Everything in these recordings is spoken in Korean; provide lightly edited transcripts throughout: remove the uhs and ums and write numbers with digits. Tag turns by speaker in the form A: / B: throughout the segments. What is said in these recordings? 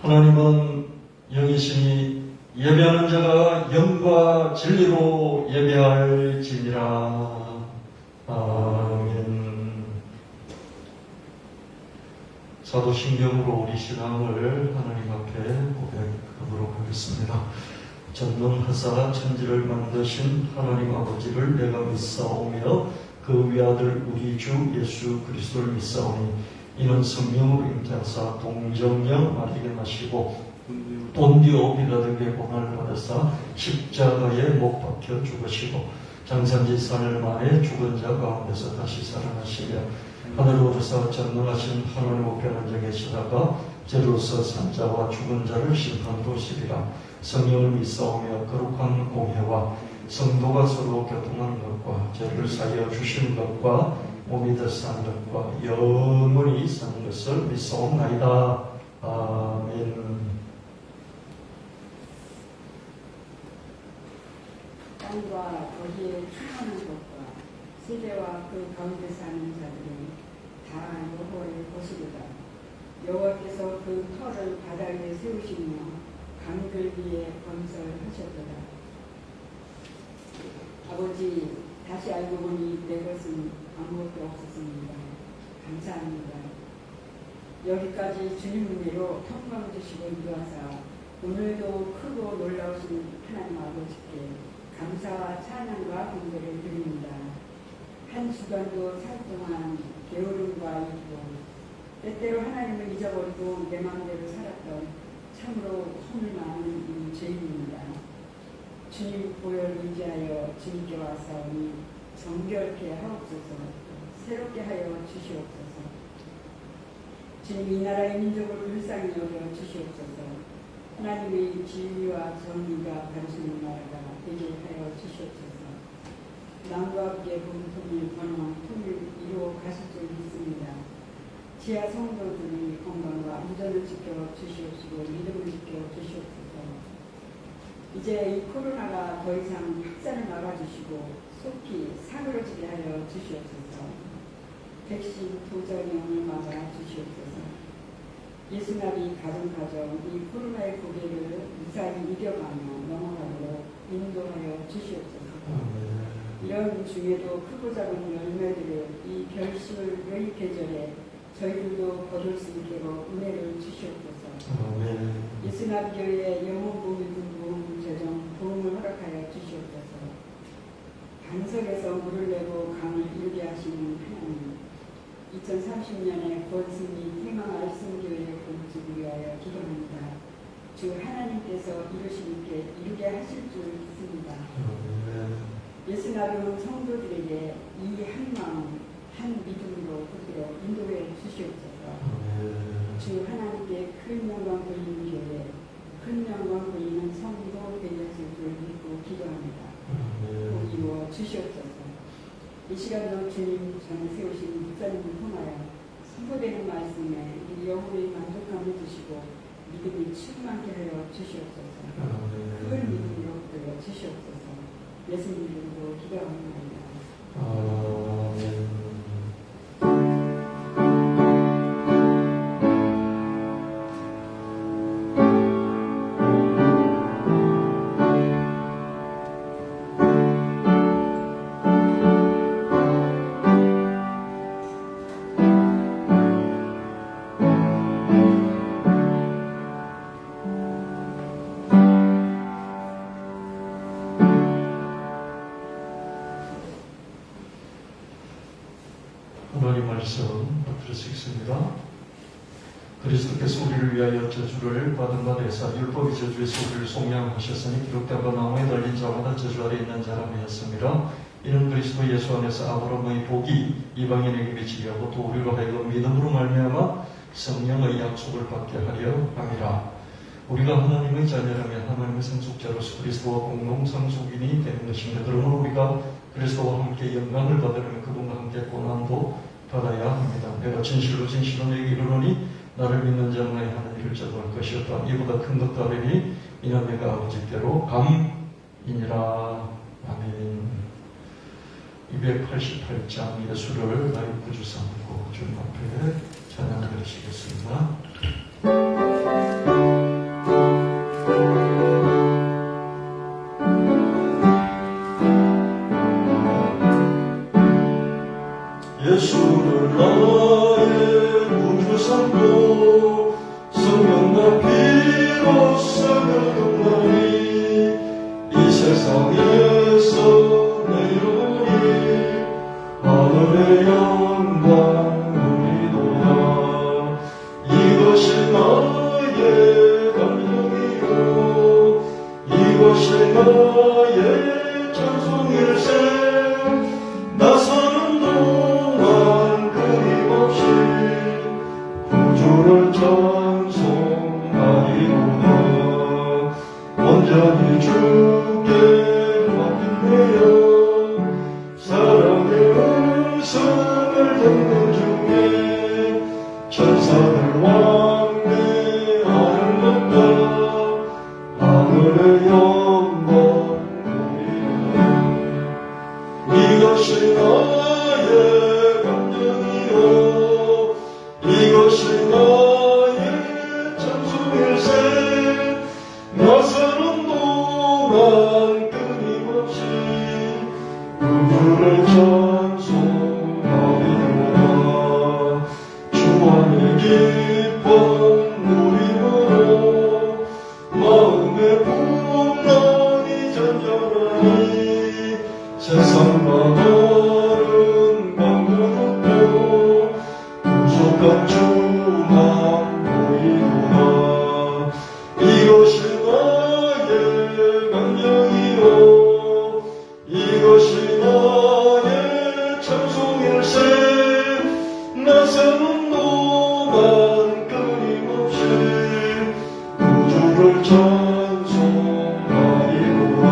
A: 하나님은 영이시니 예배하는 자가 영과 진리로 예배할지니라. 아멘. 사도신경으로 우리 신앙을 하나님 앞에 고백하도록 하겠습니다. 전능하사 천지를 만드신 하나님 아버지를 내가 믿사오며 그 외아들 우리 주 예수 그리스도를 믿사오니 이는 성령으로 잉태하사 동정령 마리게 나시고 본디오 빌라도에게 고난을 받으사 십자가에 못 박혀 죽으시고 장사지 4일 만에 죽은 자 가운데서 다시 살아나시며 하늘로 오르사 전능하신 하나님 우편에 앉아 계시다가 죄로서 산 자와 죽은 자를 심판도시리라. 성령을 믿사오며 거룩한 공회와 성도가 서로 교통하는 것과 죄를 사하여 주시는 것과 몸이 더 사는 것과 영원히 사는 것을 믿사옵나이다. 아멘.
B: 땅과 거기에 충만한 것과 세대와 그 가운데 사는 자들은 다 여호와의 것이로다. 여호와께서 그 터를 바다 위에 세우시며 강들 위에 건설하셨도다. 아버지, 다시 알고 보니 내 것은 아무것도 없었습니다. 감사합니다. 여기까지 주님 은혜로 통감 주시고 인도하사 오늘도 크고 놀라우신 하나님 아버지께 감사와 찬양과 경배를 드립니다. 한 주간도 살 동안 게으름과 이기고 때때로 하나님을 잊어버리고 내 마음대로 살았던 참으로 손을 많은 이 죄인입니다. 주님 보혈을 의지하여 주님께 왔사오니 정결케 하옵소서. 새롭게 하여 주시옵소서. 주님 이 나라의 민족을 불쌍히 여겨 주시옵소서. 하나님의 진리와 정의가 가르치는 나라가 되게 하여 주시옵소서. 남과 함께 본 통일, 번영한 통일 이루어 가실 줄 믿습니다. 지하 성도들의 건강과 안전을 지켜 주시옵시고 믿음을 지켜 주시옵소서. 이제 이 코로나가 더 이상 확산을 막아주시고 속히 사그러지게 하여 주시옵소서. 백신 도전형을 막아 주시옵소서. 예수나리 가정 이 코로나의 고개를 무사히 이겨가며 넘어가도록 인도하여 주시옵소서. 이런 중에도 크고 작은 열매들을 이 별심의 계절에 저희들도 거둘 수 있도록 은혜를 주시옵소서. 예수나리 교회의 영혼 보미군 보험 재정 도움을 허락하여 주시옵소서. 반석에서 물을 내고 강을 이루게 하시는 하나님, 2030년에 권승리 희망 알씀교회의 건축을 위하여 기도합니다. 주 하나님께서 이루게 하실 줄 믿습니다. 예수나리온 성도들에게 이 한 마음, 한 믿음으로 붙들어 인도해 주시옵소서. 주 하나님께 큰 영광 돌리는 교회, 큰 영광 돌리는 성도 되셨을 줄 믿고 기도합니다. 꼭 이루어 주시옵소서. 이 시간도 주님 전에 세우신 목사님을 통하여 선포되는 말씀에 우리 영혼의 만족감을 주시고 믿음이 충만케 하여 주시옵소서. 큰 믿음으로 붙들어 주시옵소서. 예수님 이름으로 기도합니다.
A: 아멘. 하나님 말씀 들으시겠습니다. 그리스도께서 우리를 위하여 저주를 받은 바 되사 율법이 저주에서 우리를 속량하셨으니 기록된 바 나무에 달린 자마다 저주 아래 있는 사람이었습니다. 이는 그리스도 예수 안에서 아브라함의 복이 이방인에게 미치게 하고 또 우리로 하여금 믿음으로 말미암아 성령의 약속을 받게 하려 함이라. 우리가 하나님의 자녀라면 하나님의 상속자로서 그리스도와 공동 상속인이 되는 것입니다. 그러므로 우리가 그리스도와 함께 영광을 받으려면 그분과 함께 고난도 받아야 합니다. 내가 진실로 너에게 이르노니 나를 믿는 자는 나의 하는 일을 저도할 것이었다. 이보다 큰 것도 하리니 이는 내가 아버지께로 감이니라. 아멘. 288장 예수를 나의 구주 삼고 주님 앞에 찬양을 드리시겠습니다. 나의 찬송일세 나서는 동안 끊임없이 구주를 찬송하리로다. 온전히 주께 맡기며 사랑의 음성을 듣는 중에 천사들 왕래하는 것과 하늘의 영광 누리라. 이것이 나의 감정이요 이것이 나의 찬송일세 나서는 동안 끊임없이 구주를 찬송하리로다. 주 안에 기쁨 누리므로 마음의 풍랑이 잔잔하니 세상과 다른 방문 없고 구속한 주만 보이도다. 이것이 나의 감정이요 이것이 나의 찬송일세 나서는 동안 끊임없이 구주를 찬송하리로다.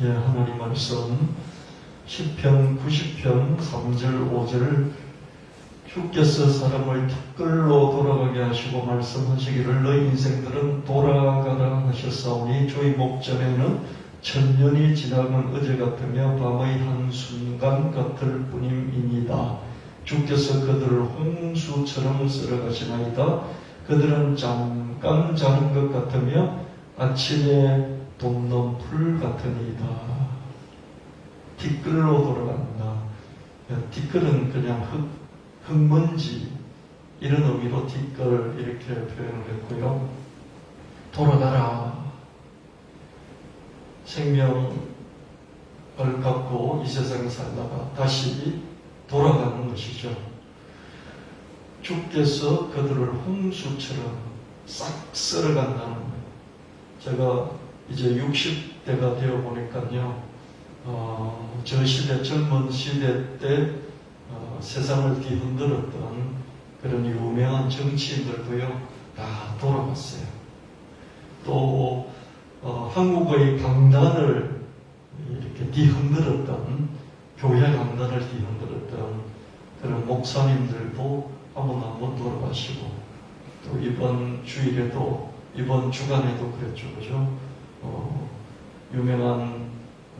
A: 예, 하나님 말씀 시편 90편 3절 5절 주께서 사람을 티끌로 돌아가게 하시고 말씀하시기를 너희 인생들은 돌아가라 하셨사오니 주의 목전에는 천년이 지나간 어제 같으며 밤의 한순간 같을 뿐임이니이다. 주께서 그들을 홍수처럼 쓸어가시나이다. 그들은 잠깐 자는 것 같으며 아침에 돋는 풀 같으니이다. 티끌로 돌아간다. 티끌은 그냥 흙먼지 이런 의미로 티끌 이렇게 표현을 했고요. 돌아가라. 생명을 갖고 이 세상에 살다가 다시 돌아가는 것이죠. 주께서 그들을 홍수처럼 싹 쓸어간다는 거예요. 제가 이제 60대가 되어 보니까요, 저 시대, 젊은 시대 때 세상을 뒤흔들었던 그런 유명한 정치인들도요, 다 돌아갔어요. 또 한국의 강단을 이렇게 뒤흔들었던, 교회 강단을 뒤흔들었던 그런 목사님들도 한번 돌아가시고, 또 이번 주일에도, 이번 주간에도 그랬죠, 그죠? 유명한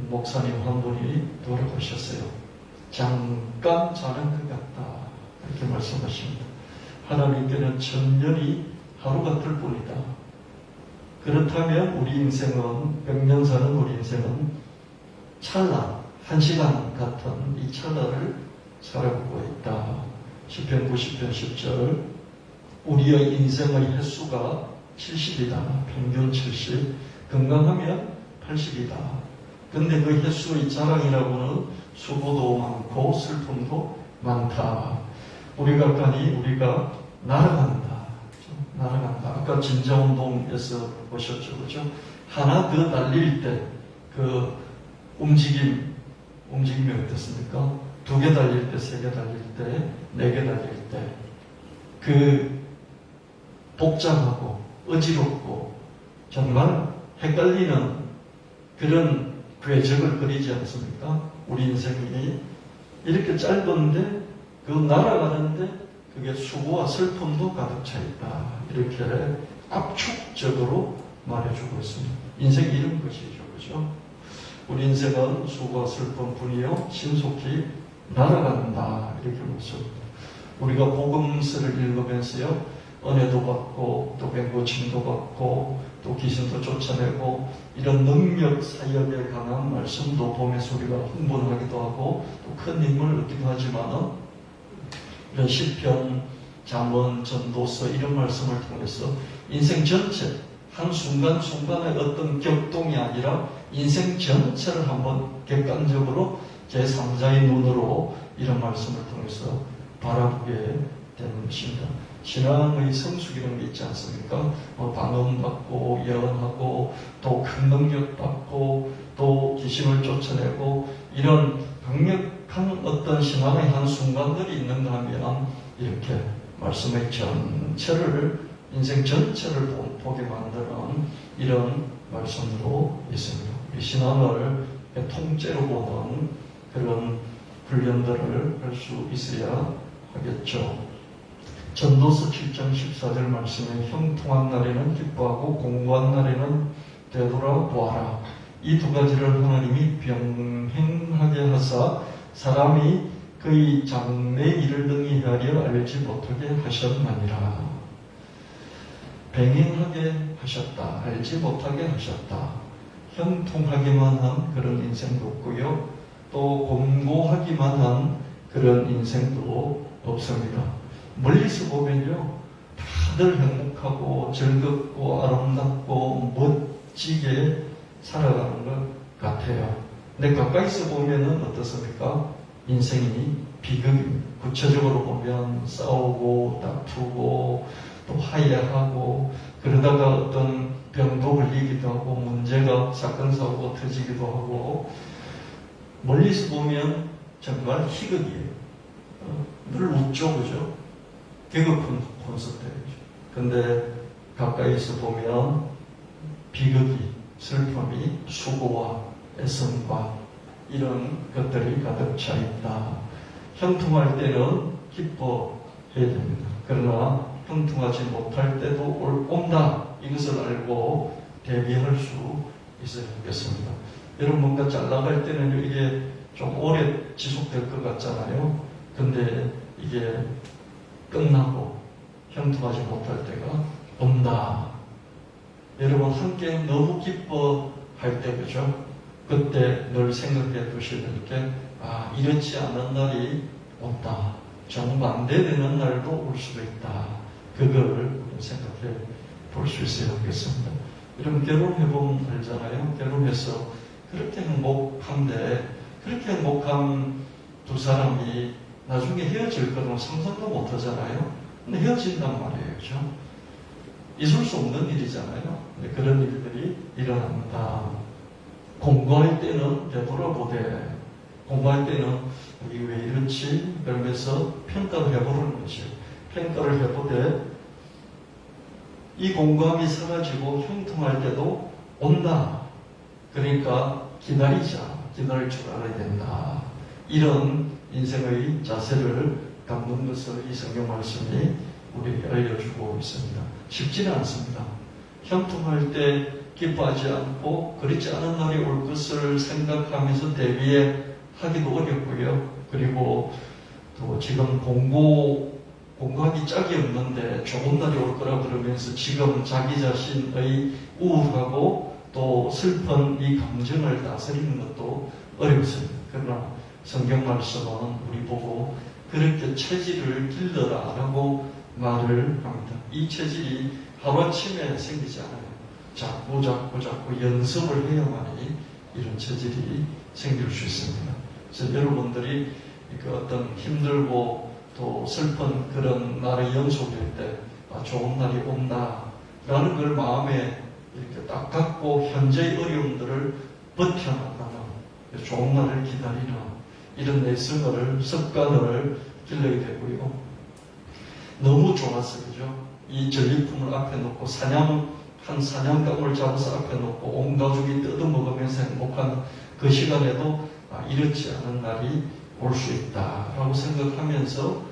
A: 목사님 한 분이 돌아가셨어요. 잠깐 자는 것 같다, 이렇게 말씀하십니다. 하나님께는 천년이 하루 같을 뿐이다. 그렇다면 우리 인생은, 100년 사는 우리 인생은 찰나, 1시간 같은 이 찰나를 살아가고 있다. 시편 90편 10절 우리의 인생의 횟수가 70이다. 평균 70. 건강하면 80이다. 근데 그 횟수의 자랑이라고는 수고도 많고 슬픔도 많다. 우리가 날아간다. 날아간다. 아까 진자운동에서 보셨죠, 그죠? 하나 더 달릴 때 그 움직임이 어떻습니까? 2개 달릴 때, 3개 달릴 때, 4개 달릴 때, 그 복잡하고 어지럽고 정말 헷갈리는 그런 궤적을 그리지 않습니까? 우리 인생이 이렇게 짧은데 그 날아가는데 그게 수고와 슬픔도 가득 차 있다. 이렇게 압축적으로 말해주고 있습니다. 인생이 이런 것이죠, 그죠? 우리 인생은 수고와 슬픔뿐이요 신속히 날아간다. 이렇게 묻습니다. 우리가 복음서를 읽으면서요 은혜도 받고 또 맹고침도 받고 또 귀신도 쫓아내고 이런 능력 사역에 관한 말씀도 보면서 우리가 흥분하기도 하고 또 큰 힘을 얻기도 하지만 이런 시편, 잠언, 전도서 이런 말씀을 통해서 인생 전체 한순간순간의 어떤 격동이 아니라 인생 전체를 한번 객관적으로 제3자의 눈으로 이런 말씀을 통해서 바라보게 되는 것입니다. 신앙의 성숙이라는 게 있지 않습니까? 방언받고 예언하고 또 큰 능력받고 또 귀신을 쫓아내고 이런 강력한 어떤 신앙의 한 순간들이 있는가 하면 이렇게 말씀의 전체를 인생 전체를 보게 만드는 이런 말씀으로 있습니다. 우리 신앙을 통째로 보는 그런 훈련들을 할 수 있어야 하겠죠. 전도서 7장 14절 말씀에 형통한 날에는 기뻐하고 공고한 날에는 되돌아보아라. 이 두 가지를 하나님이 병행하게 하사 사람이 그의 장래 일을 등이 헤아려 알지 못하게 하셨나니라. 병행하게 하셨다. 알지 못하게 하셨다. 형통하기만 한 그런 인생도 없고요. 또 공고하기만 한 그런 인생도 없습니다. 멀리서 보면요, 다들 행복하고 즐겁고 아름답고 멋지게 살아가는 것 같아요. 근데 가까이서 보면은 어떻습니까? 인생이 비극입니다. 구체적으로 보면 싸우고 다투고 또 화해하고 그러다가 어떤 병도 걸리기도 하고 문제가 사건 사고가 터지기도 하고 멀리서 보면 정말 희극이에요. 늘 웃죠, 그죠? 개그 콘서트이죠. 근데 가까이서 보면 비극이, 슬픔이, 수고와 애씀과 이런 것들이 가득 차 있다. 형통할 때는 기뻐해야 됩니다. 그러나 형통하지 못할 때도 온다. 이것을 알고 대비할 수 있어야 하겠습니다. 여러분 뭔가 잘 나갈 때는 이게 좀 오래 지속될 것 같잖아요. 근데 이게 끝나고 형통하지 못할 때가 온다. 여러분 함께 너무 기뻐할 때 그죠? 그때 늘 생각해 두셔야 될 게 이렇지 않은 날이 온다. 정반대되는 날도 올 수도 있다. 그걸 생각해 볼 수 있어야 하겠습니다. 여러분 결혼해보면 알잖아요. 결혼해서 그렇게 행복한데 그렇게 행복한 두 사람이 나중에 헤어질 거는 상상도 못 하잖아요. 근데 헤어진단 말이에요. 그죠? 있을 수 없는 일이잖아요. 근데 그런 일들이 일어납니다. 공부할 때는 되돌아보되, 공부할 때는 이게 왜 이렇지? 그러면서 평가를 해보는 것이에요. 평가를 해보되, 이 공감이 사라지고 형통할 때도 온다. 그러니까 기다리자. 기다릴 줄 알아야 된다. 이런 인생의 자세를 갖는 것을 이 성경 말씀이 우리에게 알려주고 있습니다. 쉽지는 않습니다. 형통할 때 기뻐하지 않고 그렇지 않은 날이 올 것을 생각하면서 대비하기도 어렵고요. 그리고 또 지금 공부하기 짝이 없는데 좋은 날이 올 거라 그러면서 지금 자기 자신의 우울하고 또 슬픈 이 감정을 다스리는 것도 어렵습니다. 그러나 성경 말씀은 우리 보고 그렇게 체질을 길러라 라고 말을 합니다. 이 체질이 하루아침에 생기지 않아요. 자꾸 연습을 해야만이 이런 체질이 생길 수 있습니다. 그래서 여러분들이 그 어떤 힘들고 또 슬픈 그런 날의 연속일 때 좋은 날이 온다라는 걸 마음에 이렇게 딱 갖고 현재의 어려움들을 버텨나가는 좋은 날을 기다리는 이런 내성을 습관을 길러야 되고요. 너무 좋았어, 그죠? 이 전리품을 앞에 놓고 한 사냥감을 잡아서 앞에 놓고 온 가족이 뜯어먹으면서 행복한 그 시간에도 이렇지 않은 날이 올 수 있다라고 생각하면서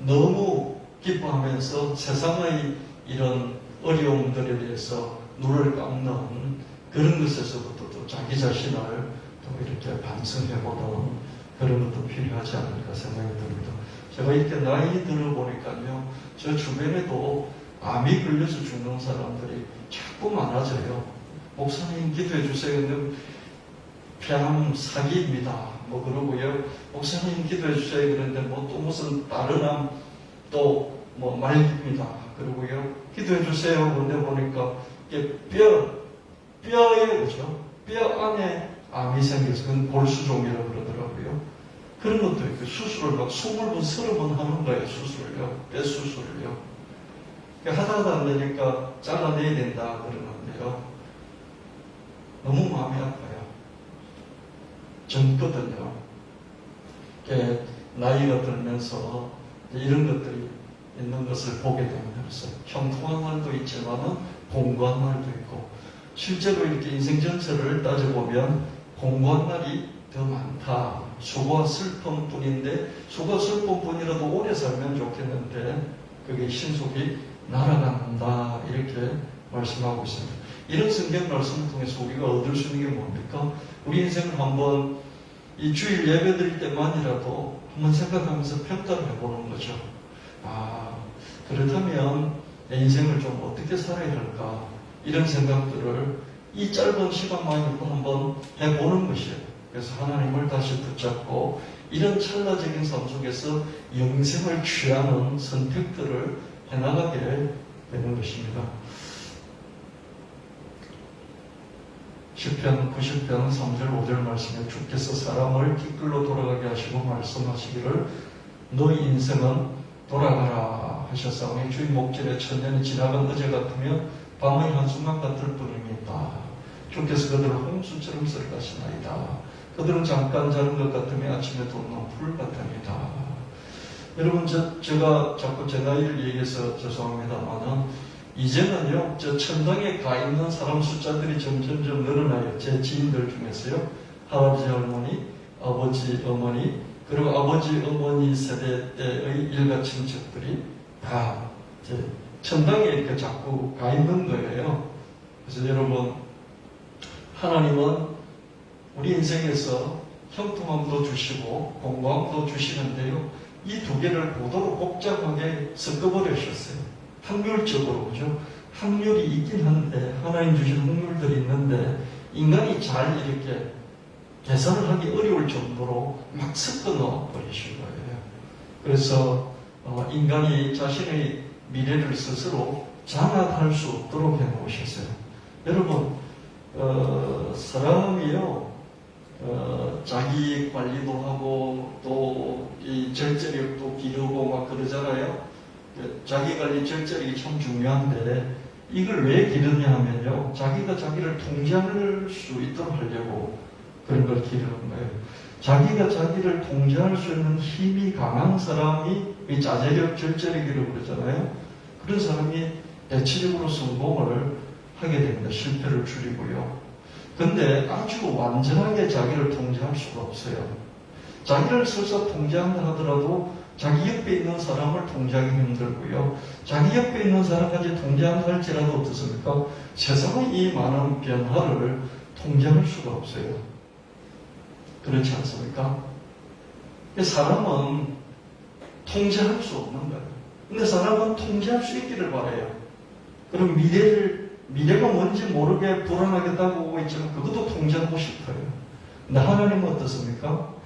A: 너무 기뻐하면서 세상의 이런 어려움들에 대해서 눈을 감는 그런 것에서부터 또 자기 자신을 또 이렇게 반성해보는 그런 것도 필요하지 않을까 생각이 듭니다. 제가 이렇게 나이 들어보니까요, 저 주변에도 암이 걸려서 죽는 사람들이 자꾸 많아져요. 목사님 기도해 주세요. 근데 폐암 사기입니다. 뭐 그러고요. 목사님 기도해 주세요. 그런데 뭐 또 무슨 다른 암 또 뭐 말기입니다. 그러고요. 기도해 주세요. 그런데 보니까 이게 뼈에 그죠? 뼈 안에 암이 생겨서 그건 골수종이라고 그러더라고요. 그런 것도 있고 수술을 막 20번, 30번 하는 거예요. 수술을요. 뼈 수술을요. 하다가 안 되니까 잘라내야 된다 그러는데요. 너무 마음이 아파요. 젊거든요. 나이가 들면서 이런 것들이 있는 것을 보게 됩니다. 그래서 형통한 날도 있지만 공고한 날도 있고, 실제로 이렇게 인생 전체를 따져보면 공고한 날이 더 많다. 수고와 슬픔뿐인데, 수고와 슬픔뿐이라도 오래 살면 좋겠는데 그게 신속히 날아간다, 이렇게 말씀하고 있습니다. 이런 성경 말씀을 통해서 우리가 얻을 수 있는 게 뭡니까? 우리 인생을 한번 이 주일 예배 드릴 때만이라도 한번 생각하면서 평가를 해보는 거죠. 그렇다면 내 인생을 좀 어떻게 살아야 할까? 이런 생각들을 이 짧은 시간만이라도 한번 해보는 것이에요. 그래서 하나님을 다시 붙잡고 이런 찰나적인 삶 속에서 영생을 취하는 선택들을 해나가게 되는 것입니다. 시편 90편 3절 5절 말씀에 주께서 사람을 뒷길로 돌아가게 하시고 말씀하시기를 너희 인생은 돌아가라 하셨사오니 주의 목전에 천년이 지나간 어제 같으며 밤의 한순간 같을 뿐입니다. 주께서 그들을 홍수처럼 썰가시나이다. 그들은 잠깐 자는 것 같으며 아침에 돋는 풀 같습니다. 여러분, 제가 자꾸 제 나이를 얘기해서 죄송합니다만은 이제는요, 저 천당에 가 있는 사람 숫자들이 점점점 늘어나요. 제 지인들 중에서요. 할아버지, 할머니, 아버지, 어머니, 그리고 아버지, 어머니 세대 때의 일가 친척들이 다 이제 천당에 이렇게 자꾸 가 있는 거예요. 그래서 여러분, 하나님은 우리 인생에서 형통함도 주시고 공고함도 주시는데요. 이 두 개를 고도로 복잡하게 섞어버리셨어요. 확률적으로, 그죠? 확률이 있긴 한데, 하나님 주신 확률들이 있는데, 인간이 잘 이렇게 계산을 하기 어려울 정도로 막 섞어 넣어 버리신 거예요. 그래서, 인간이 자신의 미래를 스스로 장악할 수 없도록 해 놓으셨어요. 여러분, 사람이요, 자기 관리도 하고, 또, 이 절제력도 기르고 막 그러잖아요. 자기 관리 절제력이 참 중요한데, 이걸 왜 기르냐 하면요, 자기가 자기를 통제할 수 있도록 하려고 그런 걸 기르는 거예요. 자기가 자기를 통제할 수 있는 힘이 강한 사람이 이 자제력, 절제력이라고 그러잖아요. 그런 사람이 대체적으로 성공을 하게 됩니다. 실패를 줄이고요. 근데 아주 완전하게 자기를 통제할 수가 없어요. 자기를 설사 통제한다 하더라도 자기 옆에 있는 사람을 통제하기 힘들고요. 자기 옆에 있는 사람까지 통제한다 할지라도 어떻습니까? 세상의 이 많은 변화를 통제할 수가 없어요. 그렇지 않습니까? 사람은 통제할 수 없는 거예요. 근데 사람은 통제할 수 있기를 바라요. 그럼 미래가 뭔지 모르게 불안하게 다가오고 있지만 그것도 통제하고 싶어요. 근데 하나님은 어떻습니까?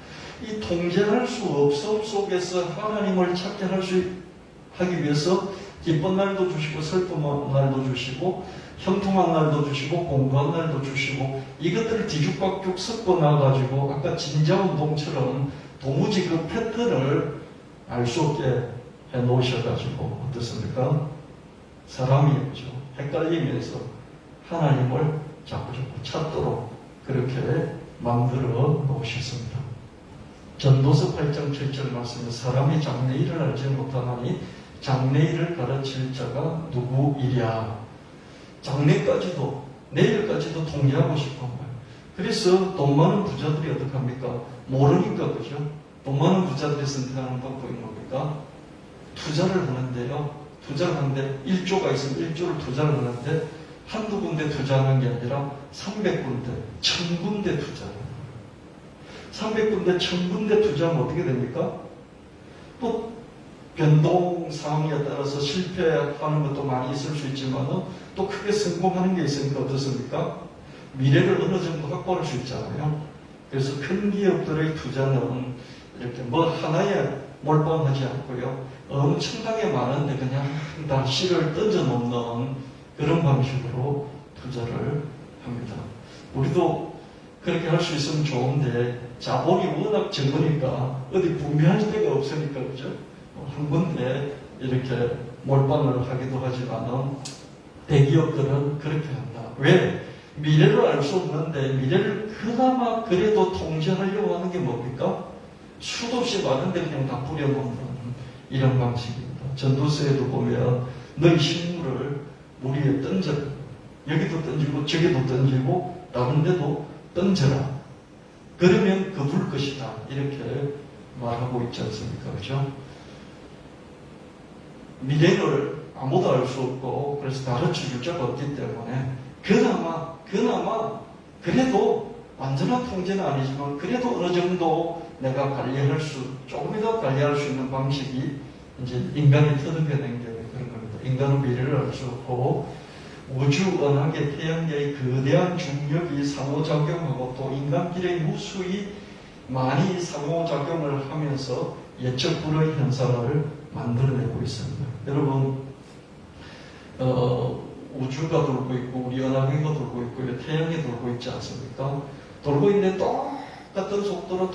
A: 이 통제할 수 없음 속에서 하나님을 찾게 하기 위해서 기쁜 날도 주시고 슬픈 날도 주시고 형통한 날도 주시고 공부한 날도 주시고 이것들을 뒤죽박죽 섞어 놔가지고 아까 진자운동처럼 도무지 그 패턴을 알 수 없게 해 놓으셔가지고 어떻습니까? 사람이 헷갈리면서 하나님을 자꾸 찾도록 그렇게 만들어 놓으셨습니다. 전도서 8장 7절 말씀에 사람이 장래일을 알지 못하나니 장래일을 가르칠 자가 누구이랴. 장래까지도 내일까지도 통제하고 싶은 거예요. 그래서 돈 많은 부자들이 어떻게 합니까? 모르니까, 그죠? 돈 많은 부자들이 선택하는 방법이 뭡니까? 투자를 하는데요. 투자를 하는데 1조가 있으면 1조를 투자를 하는데 한두 군데 투자하는 게 아니라 300군데, 1000군데 투자해요. 300군데, 1000군데 투자하면 어떻게 됩니까? 또 변동 상황에 따라서 실패하는 것도 많이 있을 수 있지만 또 크게 성공하는 게 있으니까 어떻습니까? 미래를 어느 정도 확보할 수 있잖아요. 그래서 큰 기업들의 투자는 이렇게 뭐 하나에 몰빵하지 않고요. 엄청나게 많은데 그냥 다 씨를 던져놓는 그런 방식으로 투자를 합니다. 우리도 그렇게 할 수 있으면 좋은데 자본이 워낙 적으니까 어디 분배할 데가 없으니까 그죠? 한 군데 이렇게 몰빵을 하기도 하지만은 대기업들은 그렇게 한다. 왜? 미래를 알 수 없는데 미래를 그나마 그래도 통제하려고 하는 게 뭡니까? 수도 없이 많은데 그냥 다 뿌려놓는 이런 방식입니다. 전도서에도 보면 너희 식물을 물 위에 던져, 여기도 던지고 저기도 던지고 다른 데도 던져라. 그러면 거둘 것이다. 이렇게 말하고 있지 않습니까? 그죠? 미래를 아무도 알 수 없고 그래서 가르쳐 줄 자가 없기 때문에 그나마 그래도 완전한 통제는 아니지만 그래도 어느 정도 내가 관리할 수, 조금이라도 관리할 수 있는 방식이 이제 인간이 터득해낸 게 그런 겁니다. 인간은 미래를 알 수 없고 우주 은하계 태양계의 거대한 중력이 상호작용하고 또 인간끼리 무수히 많이 상호작용을 하면서 예측 불허의 현상을 만들어내고 있습니다. 여러분, 우주가 돌고 있고 우리 은하계가 돌고 있고 태양이 돌고 있지 않습니까? 돌고 있는데 똑같은 속도로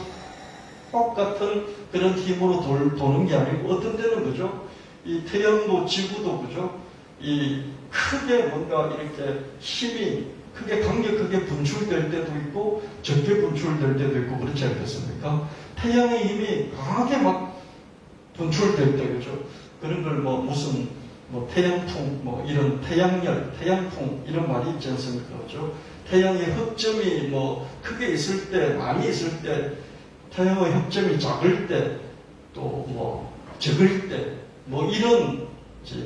A: 똑같은 그런 힘으로 도는 게 아니고 어떤 때는 그죠? 이 태양도 지구도 그죠? 이 크게 뭔가 이렇게 힘이 크게 강력하게 분출될 때도 있고 적게 분출될 때도 있고 그렇지 않겠습니까? 태양의 힘이 강하게 막 분출될 때 그죠? 그런 걸 뭐 무슨 뭐 태양풍 뭐 이런 태양열, 태양풍 이런 말이 있지 않습니까? 그죠? 태양의 흑점이 뭐 크게 있을 때 많이 있을 때 태양의 흑점이 작을 때 또 뭐 적을 때 뭐 이런 이제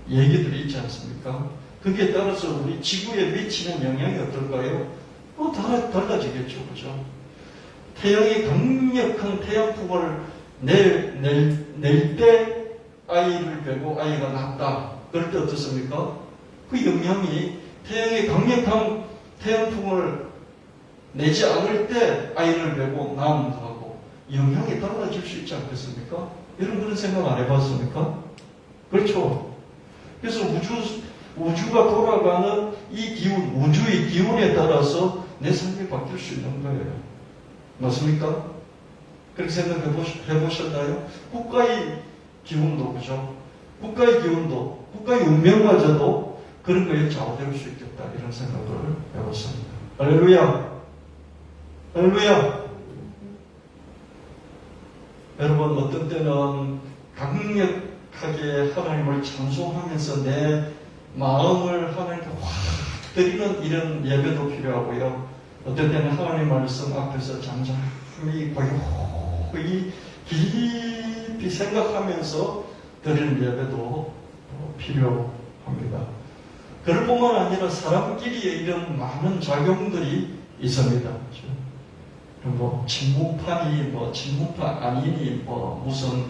A: 얘기들이 있지 않습니까? 거기에 따라서 우리 지구에 미치는 영향이 어떨까요? 달라지겠죠. 그죠? 태양이 강력한 태양풍을 낼 때 아이를 베고 아이가 낳았다. 그럴 때 어떻습니까? 그 영향이 태양이 강력한 태양풍을 내지 않을 때 아이를 베고 낳음도 하고 영향이 달라질 수 있지 않겠습니까? 여러분 그런 생각 안 해봤습니까? 그렇죠? 그래서 우주가 돌아가는 이 기운, 우주의 기운에 따라서 내 삶이 바뀔 수 있는 거예요. 맞습니까? 그렇게 생각해 보셨나요? 국가의 기운도, 그죠? 국가의 기운도, 국가의 운명마저도 그런 거에 좌우될 수 있겠다. 이런 생각을 해봤습니다. 할렐루야! 할렐루야! 여러분, 어떤 때는 강력하게 하나님을 찬송하면서 내 마음을 하나님께 확 드리는 이런 예배도 필요하고요. 어떤 때는 하나님 말씀 앞에서 잠잠히 고요히 깊이 생각하면서 드리는 예배도 필요합니다. 그럴 뿐만 아니라 사람끼리의 이런 많은 작용들이 있습니다. 뭐 친문판이 친문판 아니니 무슨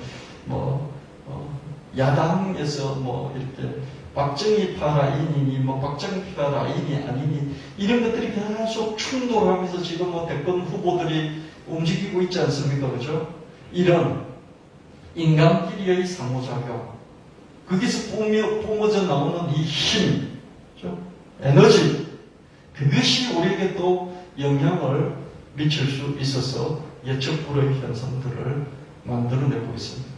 A: 야당에서 이렇게 박정희파 라인이니 박정희파 라인이 아니니 이런 것들이 계속 충돌하면서 지금 대권 후보들이 움직이고 있지 않습니까? 그죠? 이런 인간끼리의 상호작용, 거기서 뿜어져 나오는 이 힘, 그죠? 에너지, 그것이 우리에게 또 영향을 미칠 수 있어서 예측 불허의 현상들을 만들어내고 있습니다.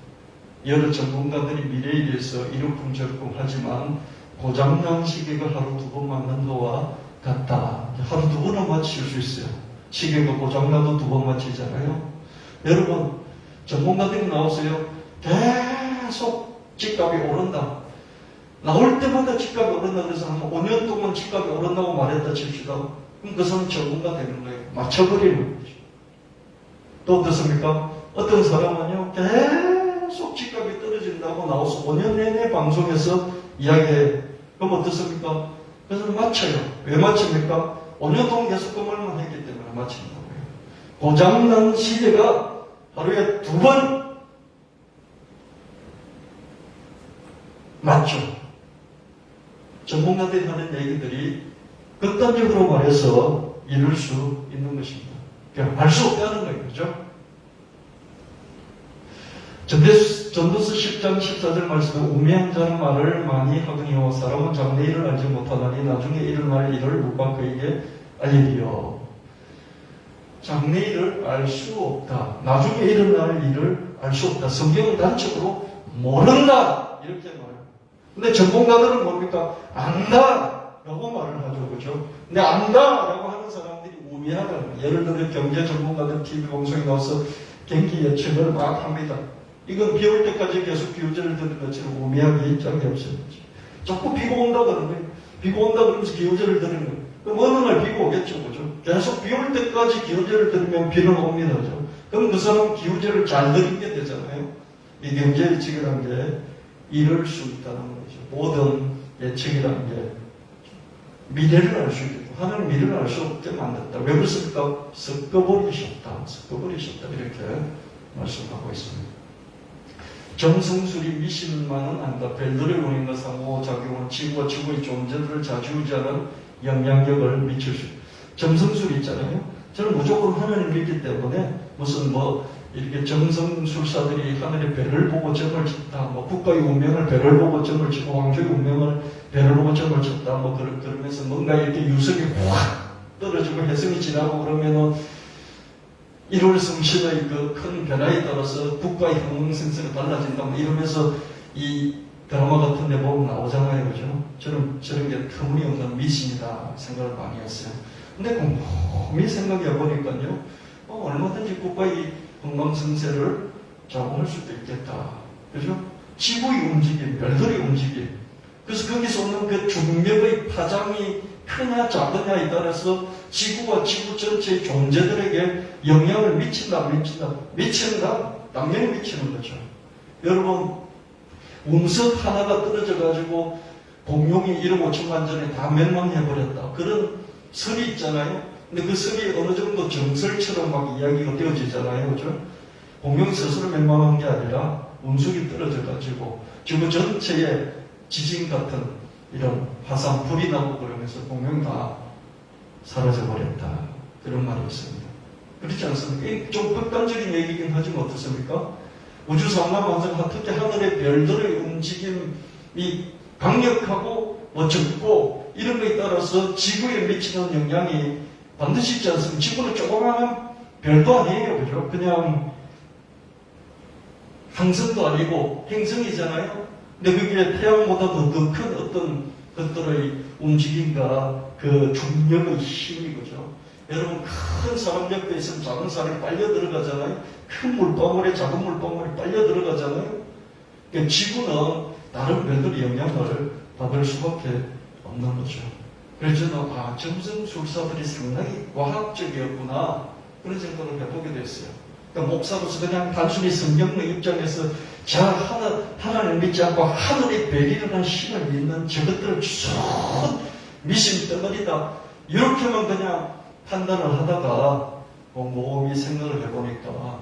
A: 여러 전문가들이 미래에 대해서 이러쿵저러쿵 하지만 고장난 시계가 하루 두 번 맞는 거와 같다. 하루 두 번은 맞출 수 있어요. 시계가 고장나도 두 번 맞히잖아요. 여러분, 전문가들이 나오세요. 계속 집값이 오른다. 나올 때마다 집값이 오른다. 그래서 한 5년 동안 집값이 오른다고 말했다 칩시다. 그럼 그 사람은 전문가 되는 거예요. 맞춰버리는 거죠. 또 어떻습니까? 어떤 사람은요, 계속 집값이 떨어진다고 나와서 5년 내내 방송에서 이야기해. 그럼 어떻습니까? 그래서 맞춰요. 왜 맞춥니까? 5년 동안 계속 그 말만 했기 때문에 맞추는 거예요. 고장난 시계가 하루에 2번 맞죠. 전문가들이 하는 얘기들이 극단적으로 말해서 이룰 수 있는 것입니다. 그냥 알 수 없다는 거예요. 그죠? 전도서 10장 14절 말씀에 우매한 자는 말을 많이 하거니와 사람은 장래일을 알지 못하나니 나중에 일어날 일을 누가 그에게 알리리요. 장래일을 알 수 없다. 나중에 일어날 일을 알 수 없다. 성경은 단적으로 모른다. 이렇게 말해요. 근데 전문가들은 뭡니까? 안다. 라고 말을 하죠. 그죠? 근데 안다. 라고 하는 사람들이 우매하다는, 예를 들어 경제 전문가들 TV 방송에 나와서 경기 예측을 막 합니다. 이건 비 올 때까지 계속 기우제를 드는 것처럼 우매하게 입장이 없어요. 자꾸 비가 온다 그러는 거예요. 비가 온다 그러면서 기우제를 드는 거예요. 그럼 어느 날 비가 오겠죠. 그죠? 계속 비 올 때까지 기우제를 들으면 비는 옵니다. 그죠? 그럼 그 사람은 기우제를 잘 들게 되잖아요. 이 경제 예측이라는 게 이룰 수 있다는 거죠. 모든 예측이라는 게 미래를 알 수 있겠고, 하나님 미래를 알 수 없게 만든다. 왜 그렇습니까? 섞어버리셨다. 섞어버리셨다. 이렇게 말씀하고 있습니다. 정성술이 미신만은 안다. 별들의 운행과 상호작용은 지구와 지구의 존재들을 좌지우지하는 영향력을 미칠 수 있다. 정성술이 있잖아요. 저는 무조건 하나님 믿기 때문에 무슨 이렇게 정성술사들이 하늘의 별을 보고 점을 쳤다. 국가의 운명을 별을 보고 점을 치고 왕조의 운명을 별을 보고 점을 쳤다. 그러면서 뭔가 이렇게 유성이 확 떨어지고 혜성이 지나고 그러면은 1월 성신의 그 큰 변화에 따라서 국가의 형성성이 달라진다. 이러면서 이 드라마 같은 데 보면 나오잖아요. 그죠? 저는 저런 게 터무니없는 미신이다 생각을 많이 했어요. 근데 곰곰이 생각해 보니까요. 얼마든지 국가의 흥망성쇠를 좌우할 수도 있겠다. 그죠? 지구의 움직임, 별들의 움직임. 그래서 거기서 오는 그 중력의 파장이 크냐 작으냐에 따라서 지구와 지구 전체의 존재들에게 영향을 미친다, 미친다, 당연히 미치는 거죠. 여러분, 운석 하나가 떨어져가지고 공룡이 1억 5천만 전에 다 멸망해버렸다. 그런 설이 있잖아요. 근데 그 설이 어느 정도 정설처럼 막 이야기가 되어지잖아요. 그죠? 공룡이 스스로 멸망한 게 아니라 운석이 떨어져가지고 지구 전체에 지진 같은 이런 화산 불이 나고 그러면서 공룡이 다 사라져버렸다. 그런 말이 있습니다. 그렇지 않습니까? 좀 극단적인 얘기긴 하지만 어떻습니까? 우주 상람만상 특히 하늘의 별들의 움직임이 강력하고 적고 이런 거에 따라서 지구에 미치는 영향이 반드시 있지 않습니까? 지구는 조그마한 별도 아니에요. 그죠? 그냥 항성도 아니고 행성이잖아요. 근데 그게 태양보다 더 큰 어떤 것들의 움직임과 그 중력의 힘이 거죠. 여러분, 큰 사람 옆에 있으면 작은 사람이 빨려 들어가잖아요. 큰 물방울에 작은 물방울이 빨려 들어가잖아요. 그러니까 지구는 다른 별들의 영향을 받을 수밖에 없는 거죠. 그래서 저는 점성술사들이 상당히 과학적이었구나 그런 생각을 해보게 됐어요. 그러니까 목사로서 그냥 단순히 성경의 입장에서 하나님을 믿지 않고 하늘의 별이라는 신을 믿는 저것들을 쭉 미신 덩어리다 이렇게만 그냥 판단을 하다가 곰곰이 생각을 해보니까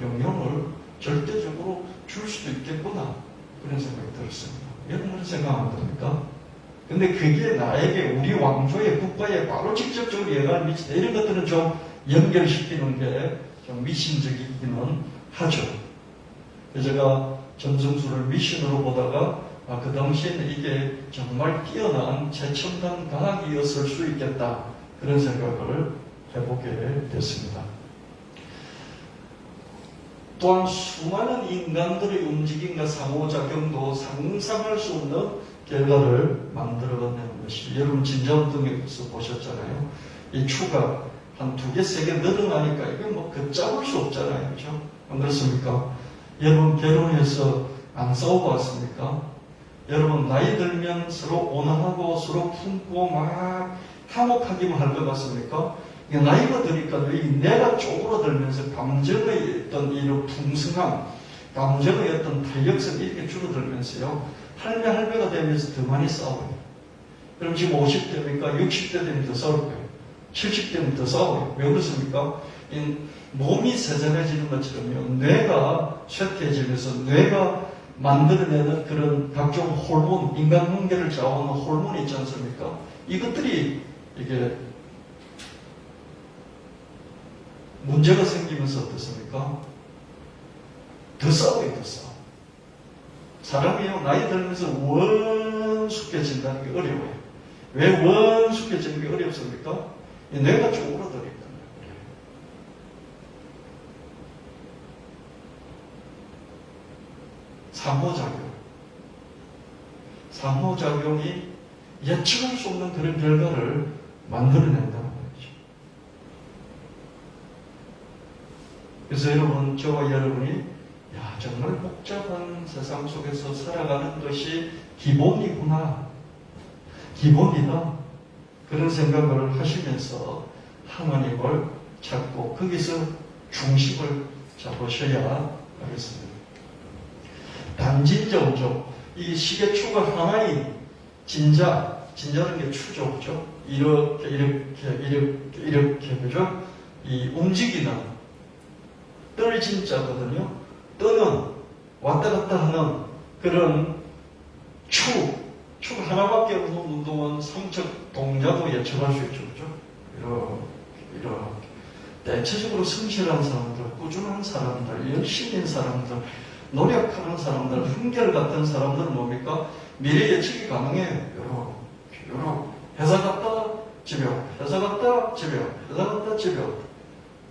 A: 영향을 절대적으로 줄 수도 있겠구나 그런 생각이 들었습니다. 여러분 그런 생각 안 듭니까? 근데 그게 나에게 우리 왕조의 국가에 바로 직접적으로 영향을 미치다 이런 것들은 좀 연결시키는 게 좀 미신적이기는 하죠. 제가 점성술을 미신으로 보다가 그 당시에는 이게 정말 뛰어난 최첨단 과학이었을 수 있겠다 그런 생각을 해보게 됐습니다. 또한 수많은 인간들의 움직임과 상호작용도 상상할 수 없는 결과를 만들어내는 것이 여러분 진자운동에서 보셨잖아요. 이 추가 한 2개, 3개 늘어나니까 이게 걷잡을 수 없잖아요. 그렇죠? 안 그렇습니까? 여러분 결혼해서 안 싸우고 왔습니까? 여러분 나이 들면 서로 온화하고 서로 품고 막 화목하기만 할 것 같습니까? 나이가 드니까 내가 쪼그라들면서 감정의 어떤 이런 풍성함, 감정의 어떤 탄력성이 이렇게 줄어들면서요. 할배가 되면서 더 많이 싸워요. 그럼 지금 50대니까 60대 되면 더 싸울 거예요. 70대는 더 싸워요. 왜 그렇습니까? 몸이 세정해지는 것처럼요. 뇌가 쇠퇴해지면서 뇌가 만들어내는 그런 각종 호르몬, 인간관계를 좌우하는 호르몬이 있지 않습니까? 이것들이 이게 문제가 생기면서 어떻습니까? 더 싸워요, 더 싸워. 사람이요, 나이 들면서 원숙해진다는 게 어려워요. 왜 원숙해지는 게 어렵습니까? 뇌가 쪼그라들니까. 상호작용이 예측할 수 없는 그런 결과를 만들어낸다는 거죠. 그래서 여러분, 저와 여러분이 정말 복잡한 세상 속에서 살아가는 것이 기본이구나, 기본이다, 그런 생각을 하시면서 하나님을 찾고 거기서 중심을 잡으셔야 하겠습니다. 단진자 우정, 이 시계추가 하나인 진자는 게 추죠, 그죠? 이렇게, 그죠? 이 움직이는 뜰 진자거든요. 뜨는, 왔다 갔다 하는 그런 축 하나밖에 없는 운동은 삼척 동자도 예측할 수 있죠, 그죠? 이렇게. 대체적으로 성실한 사람들, 꾸준한 사람들, 열심인 사람들, 노력하는 사람들, 한결같은 사람들은 뭡니까? 미래 예측이 가능해요. 요렇게. 회사 갔다 집에 오고, 회사 갔다 집에 오고, 회사 갔다 집에 오고.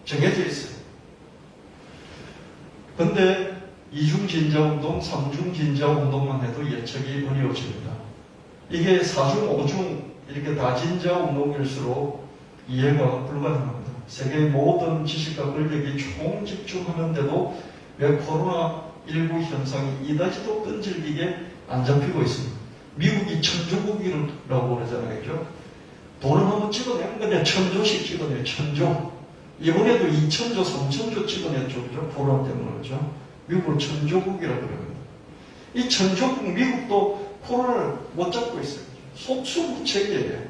A: 정해져 있어요. 근데 이중진자운동, 삼중진자운동만 해도 예측이 어려워집니다. 이게 4중, 5중 이렇게 다진자운동일수록 이해가 불가능합니다. 세계의 모든 지식과 권력이 총집중하는데도 왜 코로나19 현상이 이다지도 끈질기게 안 잡히고 있습니다. 미국이 천조국이라고 그러잖아요. 그죠? 돈을 한번 찍어내면 그냥 1000조씩 찍어내요. 1000조. 이번에도 2000조, 3000조 찍어냈죠. 그죠? 코로나 때문에. 그죠? 미국을 천조국이라고 그러거든요. 이 천조국 미국도 코로나를 못 잡고 있어요. 속수무책이에요.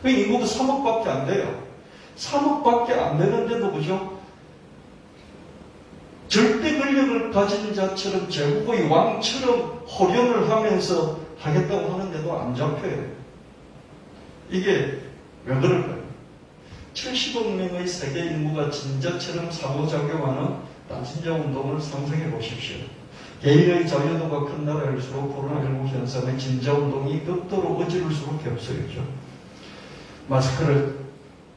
A: 그 인구가 3억밖에 안 돼요. 3억밖에 안 되는데도 그죠? 절대 권력을 가진 자처럼 제국의 왕처럼 호령을 하면서 하겠다고 하는데도 안 잡혀요. 이게 왜 그럴까요? 70억 명의 세계 인구가 진자처럼 상호작용하는 단신자 운동을 상상해 보십시오. 개인의 자유도가 큰 나라일수록 코로나19 현상의 진자 운동이 극도로 어지러울 수밖에 없어요. 마스크를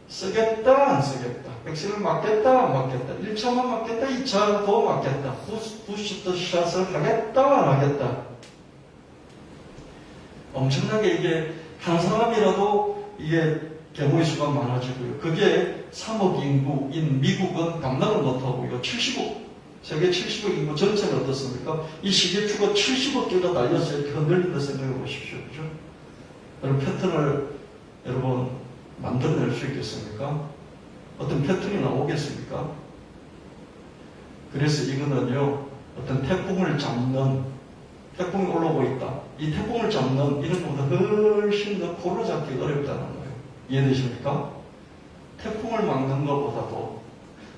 A: 쓰겠다 안 쓰겠다, 백신을 맞겠다 안 맞겠다, 1차만 맞겠다 2차도 맞겠다, 부스터샷을 하겠다 안 하겠다. 엄청나게 이게 한 사람이라도 이게 개모의 수가 많아지고요. 그게 3억 인구인 미국은 감당을 못하고요. 70억, 세계 70억 인구 전체는 어떻습니까? 이 시계추가 70억 개가 달려서 이렇게 흔들린다 생각해 보십시오. 그죠? 그런 패턴을 여러분 만들어낼 수 있겠습니까? 어떤 패턴이 나오겠습니까? 그래서 이거는요, 어떤 태풍을 잡는, 태풍이 올라오고 있다. 이 태풍을 잡는 이런 것보다 훨씬 더 코로 잡기 어렵다는 거예요. 이해되십니까? 태풍을 막는 것보다도,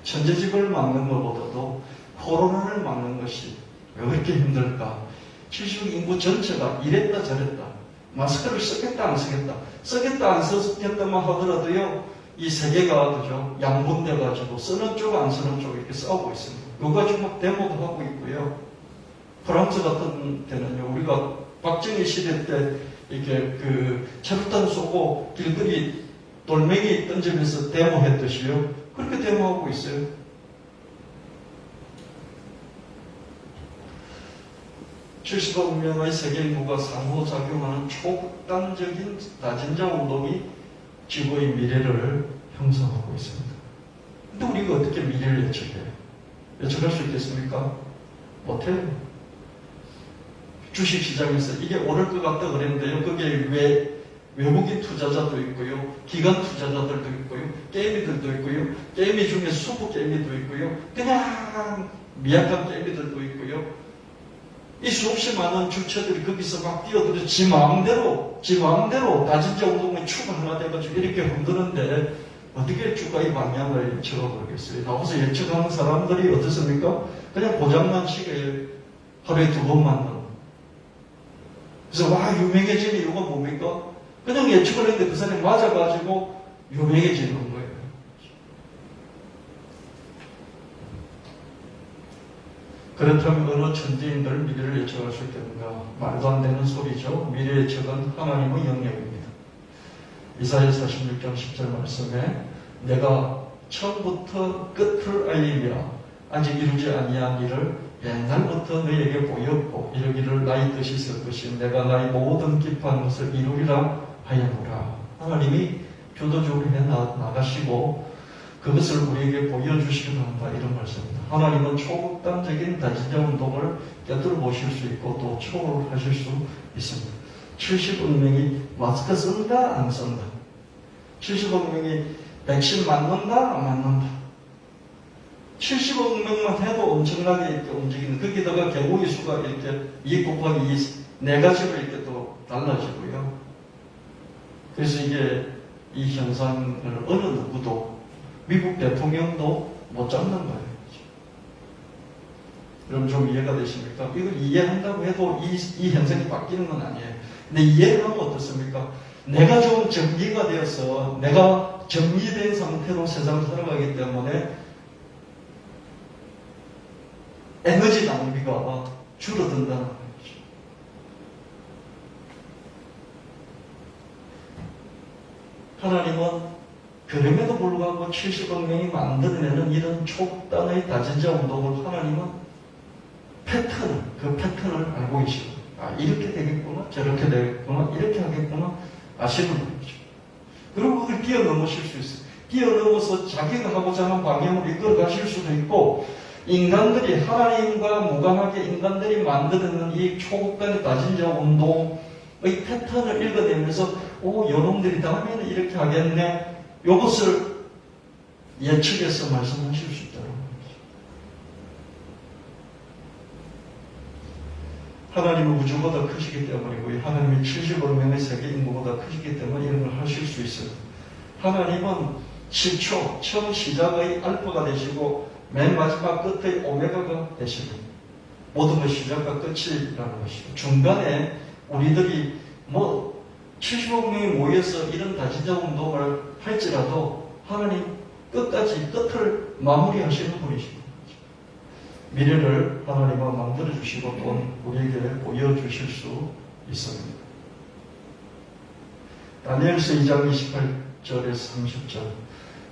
A: 천재집을 막는 것보다도 코로나를 막는 것이 왜 그렇게 힘들까? 70억 인구 전체가 이랬다 저랬다, 마스크를 쓰겠다 안 쓰겠다, 쓰겠다 안 쓰겠다만 하더라도요, 이 세계가 그죠, 양분돼가지고 쓰는 쪽 안 쓰는 쪽 이렇게 싸우고 있습니다. 그거 가지고 막 데모도 하고 있고요. 프랑스 같은 데는요, 우리가 박정희 시대 때 이렇게 그 체류탄 쏘고 길거리 돌멩이 던지면서 데모했듯이요, 그렇게 데모하고 있어요. (70억) 명의 세계 인구가 상호작용하는 초극단적인 다진자 운동이 지구의 미래를 형성하고 있습니다. 근데 우리가 어떻게 미래를 예측해요? 예측할 수 있겠습니까? 못해요. 주식시장에서 이게 오를 것 같다 그랬는데요, 그게 왜 외국인 투자자도 있고요, 기관 투자자들도 있고요, 게임이들도 있고요, 게임이 중에 슈퍼 게임이도 있고요, 그냥 미약한 게임이들도 있고요, 이 수없이 많은 주체들이 거기서 막 뛰어들어 지 마음대로 다진자 운동의 축을 하나 돼가지고 이렇게 흔드는데 어떻게 주가의 방향을 예측하겠어요? 나와서 예측하는 사람들이 어떻습니까? 그냥 고장난 시계에 하루에 2번 만나고. 그래서 와, 유명해지는 이유가 뭡니까? 그냥 예측을 했는데 그 사람이 맞아가지고 유명해지는 거예요. 그렇다면 어느 천재인들 미래를 예측할 수 있겠는가? 말도 안 되는 소리죠. 미래 예측은 하나님의 영역입니다. 이사야 46장 10절 말씀에 내가 처음부터 끝을 알리며 아직 이루지 아니한 일을 옛날부터 너에게 보였고 이러기를 나의 뜻이 있을 것이 내가 나의 모든 기뻐한 것을 이루리라 하였노라. 하나님이 교도적으로 나가시고 그것을 우리에게 보여주시기도 한다 이런 말씀입니다. 하나님은 초극단적인 다진자 운동을 곁들여 보실 수 있고 또 초월하실 수 있습니다. 70억 명이 마스크 쓴다 안 쓴다. 70억 명이 백신 맞는다 안 맞는다. 70억 명만 해도 엄청나게 이렇게 움직이는, 거기다가 경우의 수가 이렇게 2 곱하기 2, 4가지로 이렇게 또 달라지고요. 그래서 이게 이 현상을 어느 누구도, 미국 대통령도 못 잡는 거예요. 여러분 좀 이해가 되십니까? 이걸 이해한다고 해도 이 현상이 바뀌는 건 아니에요. 근데 이해를 하면 어떻습니까? 내가 좀 정리가 되어서 내가 정리된 상태로 세상을 살아가기 때문에 에너지 낭비가 줄어든다는 거죠. 하나님은 그럼에도 불구하고 70억 명이 만들어내는 이런 초단의 다진자 운동을 하나님은 그 패턴을 알고 계시고, 아, 이렇게 되겠구나, 저렇게 되겠구나, 이렇게 하겠구나, 아시는 거죠. 그리고 그걸 뛰어넘으실 수 있어요. 뛰어넘어서 자기가 하고자 하는 방향으로 이끌어 가실 수도 있고, 인간들이 하나님과 무관하게 인간들이 만드는 이 초극단의 다진자 운동의 패턴을 읽어내면서 요놈들이 다음에는 이렇게 하겠네, 이것을 예측해서 말씀하실 수 있다는 거죠. 하나님은 우주보다 크시기 때문이고 하나님이 70억 명의 세계 인구보다 크시기 때문에 이런 걸 하실 수 있어요. 하나님은 시초, 처음 시작의 알파가 되시고 맨 마지막 끝의 오메가가 되시고 모든 것 시작과 끝이라는 것이고, 중간에 우리들이 70억 명이 모여서 이런 다진자 운동을 할지라도 하나님 끝까지 끝을 마무리하시는 분이시고 미래를 하나님은 만들어주시고 또 우리에게 보여주실 수 있습니다. 다니엘서 2장 28절에서 30절,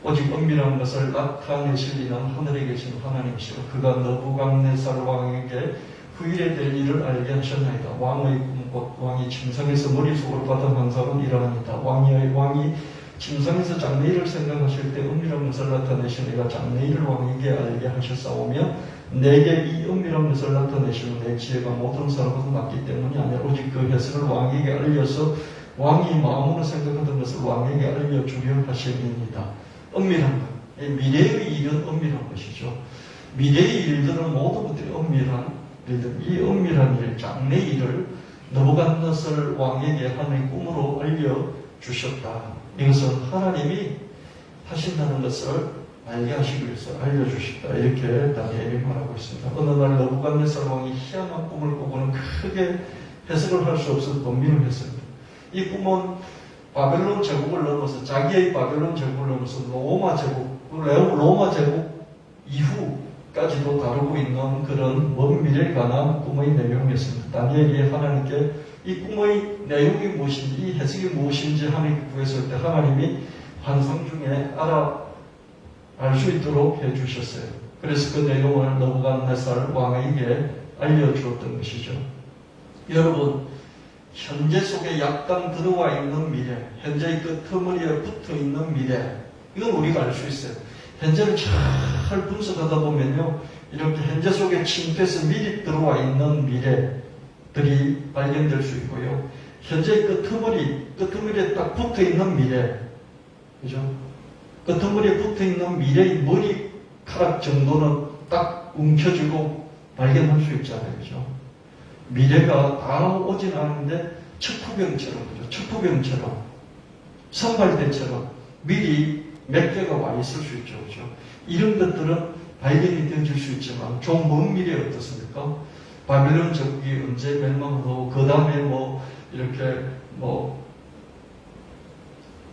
A: 오직 은밀한 것을 나타내실 이는 하늘에 계신 하나님이시고 그가 느부갓네살 왕에게 후일에 될 일을 알게 하셨나이다. 왕의 꿈 곧 왕이 침상에서 머릿속으로 받은 환상은 이러합니다. 왕이 침상에서 장래일을 생각하실 때 은밀한 것을 나타내시니가 장래일을 왕에게 알게 하셨사오며 내게 이 은밀한 것을 나타내시는 내 지혜가 모든 사람보다 낫기 때문이 아니라 오직 그 해석을 왕에게 알려서 왕이 마음으로 생각하던 것을 왕에게 알려주려 하심입니다. 은밀한 것, 미래의 일은 은밀한 것이죠. 미래의 일들은 모든 것들이 은밀한 일들, 이 은밀한 일, 장래일을 느부갓네살 왕에게 하나님의 꿈으로 알려주셨다. 이것은 하나님이 하신다는 것을 알게 하시기 위해서 알려주셨다. 이렇게 다니엘이 말하고 있습니다. 어느 날 느부갓네살 왕이 희한한 꿈을 꾸고는 크게 해석을 할 수 없어서 번민을 했습니다. 이 꿈은 바벨론 제국을 넘어서 자기의 바벨론 제국을 넘어서 로마 제국 이후까지도 다루고 있는 그런 먼 미래에 관한 꿈의 내용이었습니다. 다니엘이 하나님께 이 꿈의 내용이 무엇인지, 이 해석이 무엇인지 하나님께 구했을 때 하나님이 환상 중에 알 수 있도록 해주셨어요. 그래서 그 내용을 느부갓네살 왕에게 알려주었던 것이죠. 여러분, 현재 속에 약간 들어와 있는 미래, 현재의 그 터무니에 붙어 있는 미래, 이건 우리가 알 수 있어요. 현재를 잘 분석하다 보면요, 이렇게 현재 속에 침투해서 미리 들어와 있는 미래들이 발견될 수 있고요. 현재의 그 터무니에 딱 붙어 있는 미래, 그죠? 그 터무니에 붙어 있는 미래의 머리카락 정도는 딱 움켜쥐고 발견할 수 있잖아요, 그죠? 미래가 다 오진 않는데 척후병처럼, 그죠? 척후병처럼, 선발대처럼 미리 몇 개가 와 있을 수 있죠, 그죠? 이런 것들은 발견이 되어질 수 있지만 좀 먼 미래 어떻습니까? 바벨론 제국이 언제 멸망하고 그 다음에 이렇게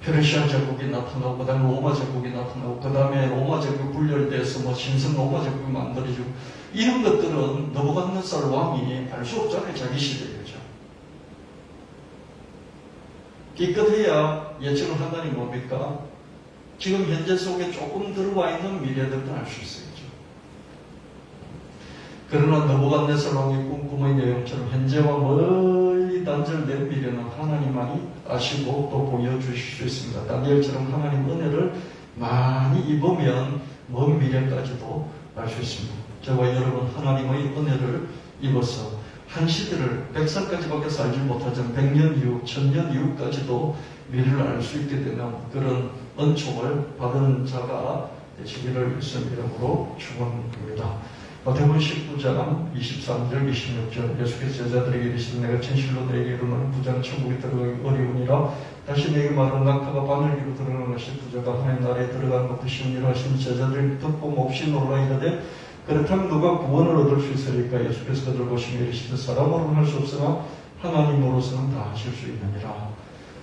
A: 페르시아 제국이 나타나고 그 다음에 로마 제국이 나타나고 그 다음에 로마 제국이 분열돼서 신성 로마 제국이 만들어지고 이런 것들은 느부갓네살 왕이 알 수 없잖아요. 자기 시대에. 그죠? 기껏해야 예측을 한다니 뭡니까? 지금 현재 속에 조금 들어와 있는 미래들도 알 수 있어요. 그러나 느부갓네살 왕이 꿈꾸는 내용처럼 현재와 멀리 단절된 미래는 하나님만이 아시고 또 보여주실 수 있습니다. 다니엘처럼 하나님 은혜를 많이 입으면 먼 미래까지도 알 수 있습니다. 저와 여러분 하나님의 은혜를 입어서 한 시대를 100살까지밖에 살지 못하지만 100년 이후, 1000년 이후까지도 미래를 알 수 있게 되는 그런 은총을 받은 자가 되시기를 예수님 이름으로 축원합니다. 마태복음 19장 23절 26절 예수께서 제자들에게 이르시되 내가 진실로 너에게 이르노니 부자는 천국에 들어가기 어려우니라. 다시 내게 말하는 낙타가 바늘기로 들어가는 것이 부자가 하나님 나라에 들어가는 것도 쉬우니라 하시니 제자들이 듣고 몹시 놀라 이르되 그렇다면 누가 구원을 얻을 수 있으리까. 예수께서 그들을 보시며 이르시되 사람으로는 할 수 없으나 하나님으로서는 다 하실 수 있느니라.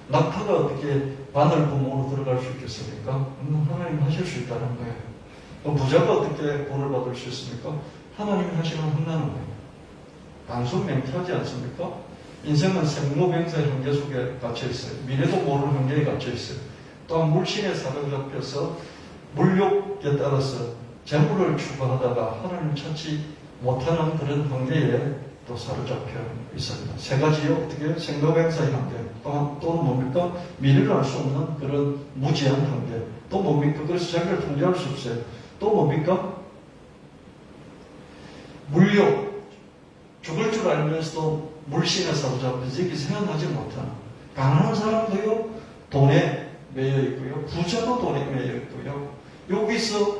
A: 낙타가 어떻게 바늘 구멍으로 들어갈 수 있겠습니까? 하나님 하실 수 있다는 거예요. 그럼 부자가 어떻게 구원을 받을 수 있습니까? 하나님이 하시면 한다는 거예요. 단순 맹태하지 않습니까? 인생은 생로병사의 한계 속에 갇혀 있어요. 미래도 모르는 한계에 갇혀 있어요. 또한 물신에 사로잡혀서 물욕에 따라서 재물을 추구하다가 하나님 찾지 못하는 그런 한계에 또 사로잡혀 있습니다. 세 가지요. 어떻게? 생로병사의 한계. 또는 뭡니까? 미래를 알 수 없는 그런 무지한 한계. 또 뭡니까? 그래서 자기를 통제할 수 없어요. 또 뭡니까? 물욕. 죽을 줄 알면서도 물신에 사로잡혀서 여기서 헤어나지 못하는. 가난한 사람도요, 돈에 매여 있고요. 부자도 돈에 매여 있고요. 여기서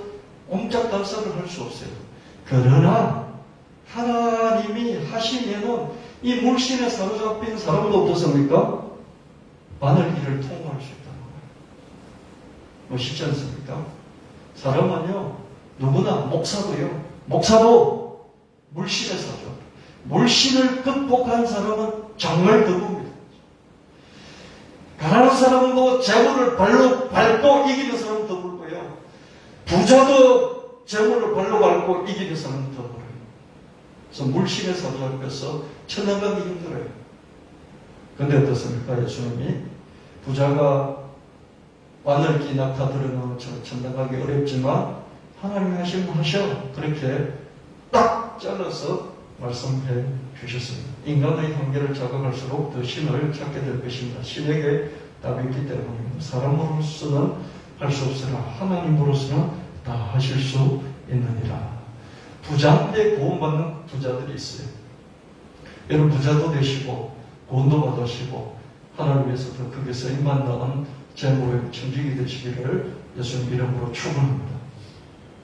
A: 옴짝달싹을 할 수 없어요. 그러나 하나님이 하시면은 이 물신에 사로잡힌 사람도 어떻습니까? 바늘길을 통과할 수 있다는 거예요. 멋있지 않습니까? 사람은요, 누구나 목사도 물신에 사죠. 물신을 극복한 사람은 정말 드뭅니다. 가난한 사람도 재물을 발로 밟고 이기는 사람은 드물고요. 부자도 재물을 발로 밟고 이기는 사람은 드물어요. 그래서 물신에 사로잡혀서 천당 가기 힘들어요. 근데 어떻습니까? 예수님이 부자가 바늘기 낙타 들어놓은 천당 가기 어렵지만 하나님이 하시면 하셔. 그렇게 딱 잘라서 말씀해 주셨습니다. 인간의 한계를 자각할수록 더 신을 찾게 될 것입니다. 신에게 답이 있기 때문입니다. 사람으로서는 할 수 없으나 하나님으로서는 다 하실 수 있느니라. 부자인데 구원받는 부자들이 있어요. 여러분 부자도 되시고 구원도 받으시고 하나님 위해서 더 크게 쓰임받는 재물의 청직이 되시기를 예수님 이름으로 축원합니다.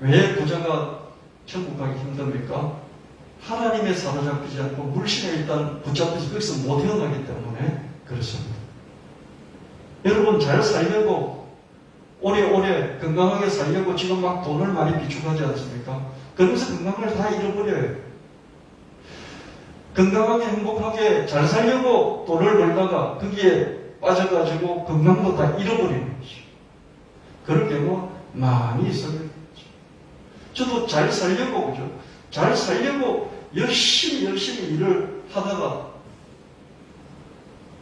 A: 왜 부자가 천국 가기 힘듭니까? 하나님에 사로잡히지 않고 물신에 일단 붙잡혀서 거기서 못 헤어나기 때문에 그렇습니다. 여러분 잘 살려고 오래오래 건강하게 살려고 지금 막 돈을 많이 비축하지 않습니까? 그러면서 건강을 다 잃어버려요. 건강하게 행복하게 잘 살려고 돈을 벌다가 거기에 빠져가지고 건강도 다 잃어버리는 거죠. 그럴 경우 많이 있어요. 저도 잘 살려고, 그죠? 잘 살려고 열심히 일을 하다가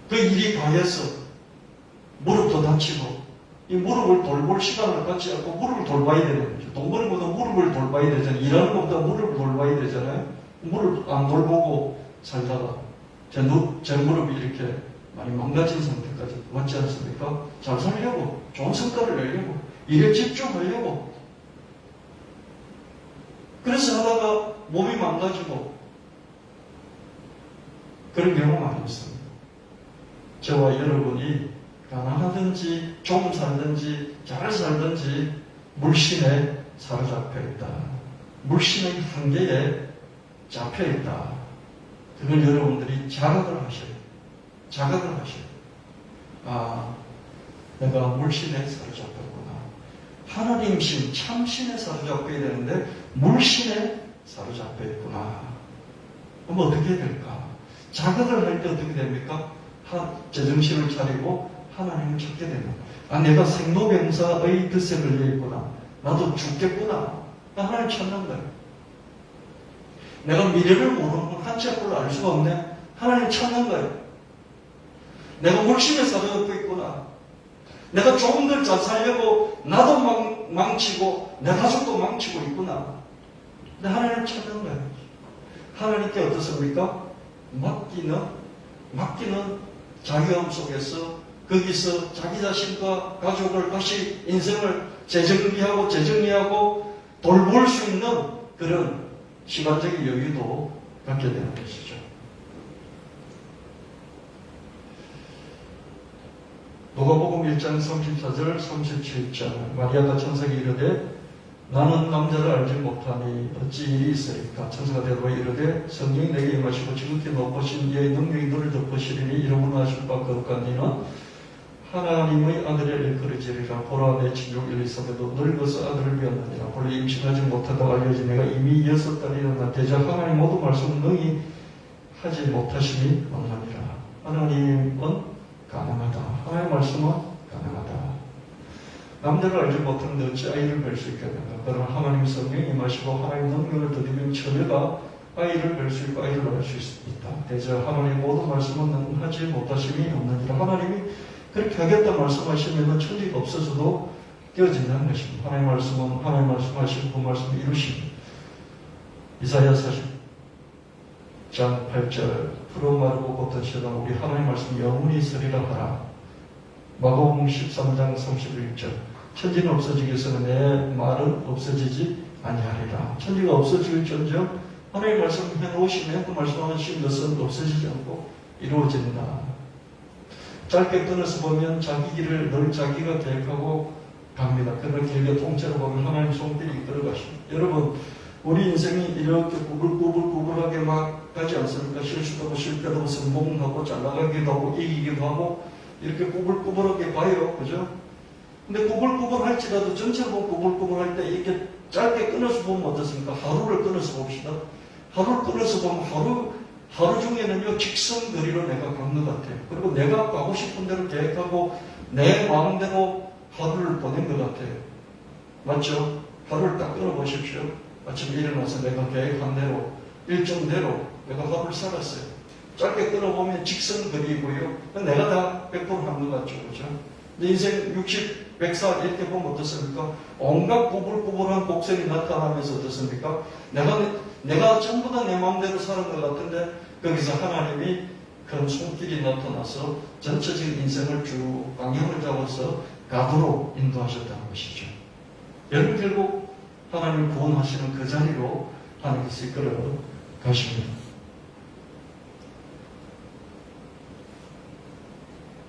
A: 그 일이 가해서 무릎도 다치고 이 무릎을 돌볼 시간을 갖지 않고 무릎을 돌봐야 되는 거죠. 돈 버는 것보다 무릎을 돌봐야 되잖아요. 일하는 것보다 무릎을 돌봐야 되잖아요. 무릎 안 돌보고 살다가 제 무릎이 이렇게 많이 망가진 상태까지 왔지 않습니까? 잘 살려고, 좋은 성과를 내려고, 일에 집중하려고. 그래서 하다가 몸이 망가지고 그런 경우 많이 있습니다. 저와 여러분이 가난하든지 좀 살든지 잘 살든지 물신에 사로잡혀 있다. 물신의 한계에 잡혀 있다. 그걸 여러분들이 자각을 하셔요. 자각을 하셔요. 아, 내가 물신에 사로잡혔구나. 하나님 신, 참신에 사로잡혀야 되는데 물신에 사로잡혀 있구나. 그럼 어떻게 될까? 자각을 할 때 어떻게 됩니까? 제정신을 차리고 하나님을 찾게 되는 거예요. 아, 내가 생로병사의 덫에 걸려 있구나. 나도 죽겠구나. 하나님 찾는 거예요. 내가 미래를 모르는 건 한치 앞으로 알 수가 없네. 하나님 찾는 거예요. 내가 물신에 사로잡혀 있구나. 내가 조금 더 잘 살려고 나도 망치고 내 가족도 망치고 있구나. 근데 하나님 찾는 거예요. 하나님께 어떻습니까? 맡기는 자유함 속에서 거기서 자기 자신과 가족을 다시 인생을 재정리하고 돌볼 수 있는 그런 시간적인 여유도 갖게 되는 것이죠. 누가복음 1장 34절 37절 마리아가 천사에게 이르되 나는 남자를 알지 못하니 어찌 일이 있으리까. 천사가 대답하여 이르되 성령이 내게 임하시고 지극히 높으신 이의 능력이 너를 덮으시리니 이러므로 하실 바 거룩한 이는 하나님의 아들을 일컬으리라. 보라 내 친족 엘리사벳도 늙어서 아들을 배웠느니라. 본래 임신하지 못하다고 알려진 내가 이미 6달이나 되자 하나님 모든 말씀을 능히 하지 못하심이 없느니라. 하나님은 가능하다. 하나님의 말씀은 가능하다. 남들을 알지 못하는데 어찌 아이를 뵐 수 있겠는가. 그러나 하나님의 성령이 임하시고 하나님의 능력을 더디면 처녀가 아이를 뵐 수 있고 아이를 낳을 수 있다. 대저 하나님의 모든 말씀은 하지 못하심이 없느니라. 하나님이 그렇게 하겠다 말씀하시면 천지가 없어져도 되어진다는 것입니다. 하나님의 말씀은 하나님 말씀하시고 그 말씀을 이루십니다. 이사야 40장 8절 푸른 마르고 걷듯이다 우리 하나님 말씀 영원히 있으리라 하라. 마가복음 13장 31절 천지는 없어지겠으나 내 말은 없어지지 아니하리라. 천지가 없어질전정 하나님의 말씀 해놓으시면 그 말씀하신 것은 없어지지 않고 이루어진다. 짧게 끊어서 보면 자기 길을 늘 자기가 계획하고 갑니다. 그러나 길게 통째로 보면 하나님 손길이 이끌어가십니다. 여러분 우리 인생이 이렇게 구불구불하게 막 가지 않습니까? 실수도 하고 실패도 하고 성공하고 잘나가기도 하고 이기기도 하고 이렇게 구불구불하게 봐요. 그죠? 근데 구불구불할지라도 전체로 보면 구불구불할 때 이렇게 짧게 끊어서 보면 어떻습니까? 하루를 끊어서 봅시다. 하루를 끊어서 보면 하루 중에는요, 직선거리로 내가 간 것 같아요. 그리고 내가 가고 싶은 대로 계획하고 내 마음대로 하루를 보낸 것 같아요. 맞죠? 하루를 딱 끊어보십시오. 아침에 일어나서 내가 계획한 대로, 일정대로 내가 하루를 살았어요. 짧게 끊어보면 직선거리고요. 내가 다 100%한 것 같죠. 그죠? 인생 60, 100살 이렇게 보면 어떻습니까? 온갖 구불구불한 곡선이 나타나면서 어떻습니까? 내가 전부 다 내 마음대로 사는 것 같은데 거기서 하나님이 큰 손길이 나타나서 전체적인 인생을 쭉 방향을 잡아서 가도록 인도하셨다는 것이죠. 여러분 결국 하나님을 구원하시는 그 자리로 하나님께서 이끌어 가십니다.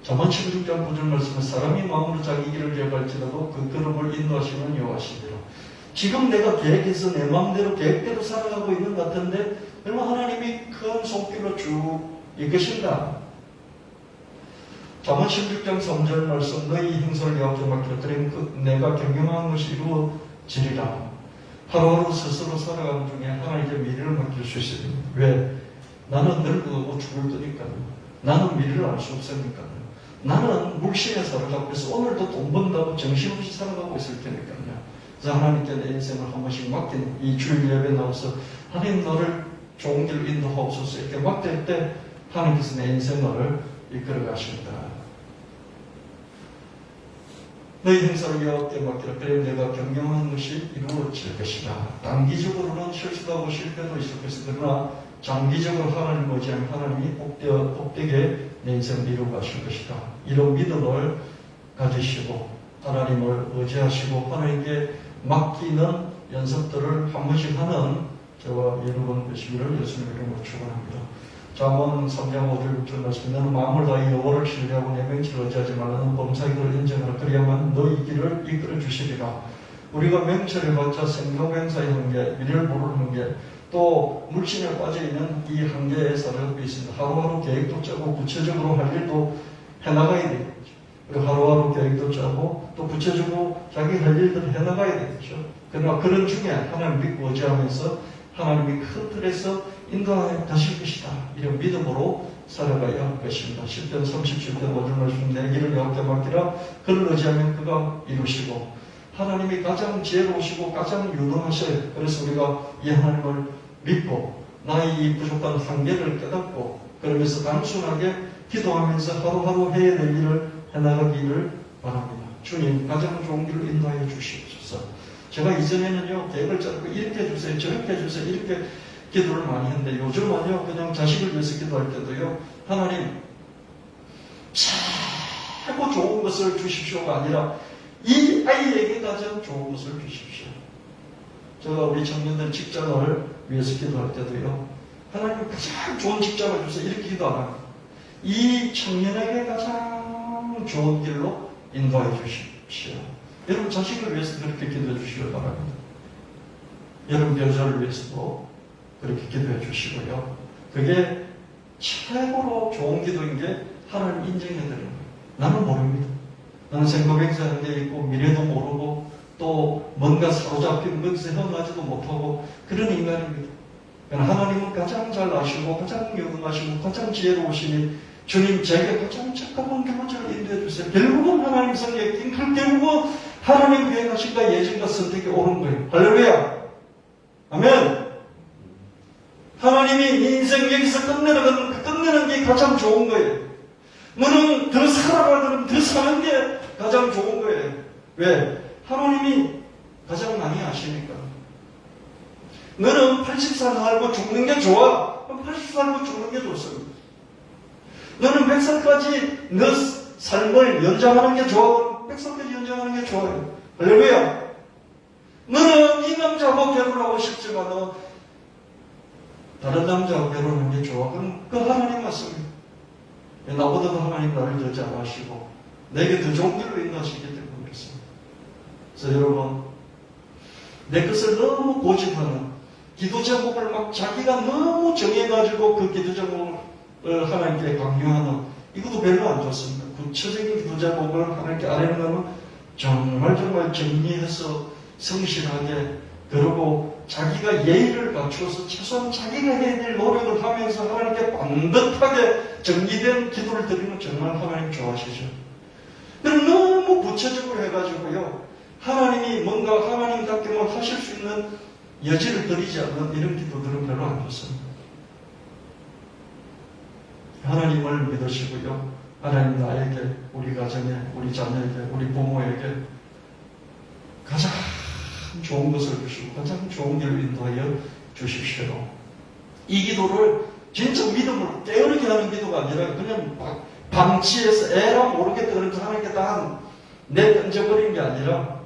A: 잠언 16장 9절 말씀은 사람이 마음으로 자기 길을 계획할지라도 그 걸음을 인도하시는 여호와시니라. 지금 내가 계획해서 내 마음대로 계획대로 살아가고 있는 것 같은데 그러면 하나님이 큰 손길로 쭉 이끄신다. 잠언 16장 3절 말씀 너희 행사를 여호와께 맡겼더니 내가 경영하는 것이 이루어지리라. 하루하루 스스로 살아가는 중에 하나님께 미래를 맡길 수 있습니다. 왜? 나는 늙고 죽을 거니까요. 나는 미래를 알 수 없으니까요. 나는 물심에 사로잡고 있어. 오늘도 돈 번다고 정신없이 살아가고 있을 테니까요. 그래서 하나님께 내 인생을 한 번씩 맡기는 이 주일 예배 나와서 하나님 너를 좋은 길로 인도하옵소서 이렇게 맡길 때 하나님께서 내 인생을 이끌어 가십니다. 너희 행사를 여호와께 맡기라. 그래 내가 경영하는 것이 이루어질 것이다. 단기적으로는 실수도 하고 실패도 있을 것이다. 그러나 장기적으로 하나님 의지하면 하나님이 복되게 내 인생을 이루어 가실 것이다. 이런 믿음을 가지시고 하나님을 의지하시고 하나님께 맡기는 연습들을 한 번씩 하는 저와 여러분 되시기를 예수님 이름으로 축원합니다. 잠언 3장 5절 말씀 너는 마음을 다해 여호와를 신뢰하고 내 명치를 의지하지 말라는 범사기를 인정하라. 그리야만 너희 길을 이끌어 주시리라. 우리가 명철을 받자 생로병사의 한계, 미래를 모르는 한계, 또 물심에 빠져있는 이 한계에 사로잡혀 있습니다. 하루하루 계획도 짜고 구체적으로 할 일도 해나가야 되겠죠. 그리고 하루하루 계획도 짜고 또 구체적으로 자기 할 일들을 해나가야 되겠죠. 그러나 그런 중에 하나님 믿고 의지하면서 하나님이 큰 틀에서 인도하실 것이다. 이런 믿음으로 살아가야 할 것입니다. 10편 37편 5절 말씀 내 길을 여호와께 맡기라. 그를 의지하면 그가 이루시고 하나님이 가장 지혜로우시고 가장 유능하셔요. 그래서 우리가 이 하나님을 믿고 나의 이 부족한 한계를 깨닫고 그러면서 단순하게 기도하면서 하루하루 해야 될 일을 해나가기를 바랍니다. 주님 가장 좋은 길을 인도하여 주시옵소서. 제가 이전에는요 계획을 짜고 이렇게 해주세요 저렇게 해주세요 이렇게 기도를 많이 했는데 요즘은요 그냥 자식을 위해서 기도할 때도요 하나님 최고 좋은 것을 주십시오가 아니라 이 아이에게 가장 좋은 것을 주십시오. 제가 우리 청년들 직장을 위해서 기도할 때도요 하나님 가장 좋은 직장을 주세요 이렇게 기도 안 합니다. 이 청년에게 가장 좋은 길로 인도해 주십시오. 여러분 자식을 위해서 그렇게 기도해 주시길 바랍니다. 여러분 배우자를 위해서도 그렇게 기도해 주시고요. 그게 최고로 좋은 기도인 게 하나님 인정해 드리는 거예요. 나는 모릅니다. 나는 생고백사하는 게 있고 미래도 모르고 또 뭔가 사로잡힌 것에 헤어나지도 못하고 그런 인간입니다. 하나님은 가장 잘 아시고 가장 영능하시고 가장 지혜로우시니 주님 제게 가장 착각한 길로 저를 인도해 주세요. 결국은 하나님 성경이 결국은 하나님 계획하신가 예정과 선택이 옳은 거예요. 할렐루야. 아멘. 하나님이 인생 여기서 끝내는 게 가장 좋은 거예요. 너는 더 살아가는 더 사는 게 가장 좋은 거예요. 왜? 하나님이 가장 많이 아시니까. 너는 80살 살고 죽는 게 좋아. 그럼 80살 살고 죽는 게 좋습니다. 너는 100살까지 너 삶을 연장하는 게 좋아. 100살까지 연장하는 게 좋아요. 할렐루야. 너는 이 남자하고 결혼하고 싶지만 다른 남자하고 결혼하는 게 좋아. 그럼 그 하나님 맞습니다. 나보다도 하나님 나를 더 잘 아시고 내게 더 좋은 길로 인도하시기 때문에 그렇습니다. 그래서 여러분 내 것을 너무 고집하는 기도 제목을 막 자기가 너무 정해가지고 그 기도 제목을 하나님께 강요하는 이것도 별로 안 좋습니다. 구체적인 기도 제목을 하나님께 아뢰는 정말 정리해서 성실하게 그리고 자기가 예의를 갖추어서 최소한 자기가 해야 될 노력을 하면서 하나님께 반듯하게 정리된 기도를 드리면 정말 하나님 좋아하시죠. 그럼 너무 구체적으로 해가지고요 하나님이 뭔가 하나님답게 뭘 하실 수 있는 여지를 드리지 않는 이런 기도들은 별로 안 좋습니다. 하나님을 믿으시고요 하나님 나에게 우리 가정에 우리 자녀에게 우리 부모에게 가장 좋은 것을 주시고 가장 좋은 길을 인도하여 주십시오. 이 기도를 진짜 믿음으로 깨어르게 하는 기도가 아니라 그냥 방치해서 에라 모르겠다 그러면서 하나님께 다 내던져버린 게 아니라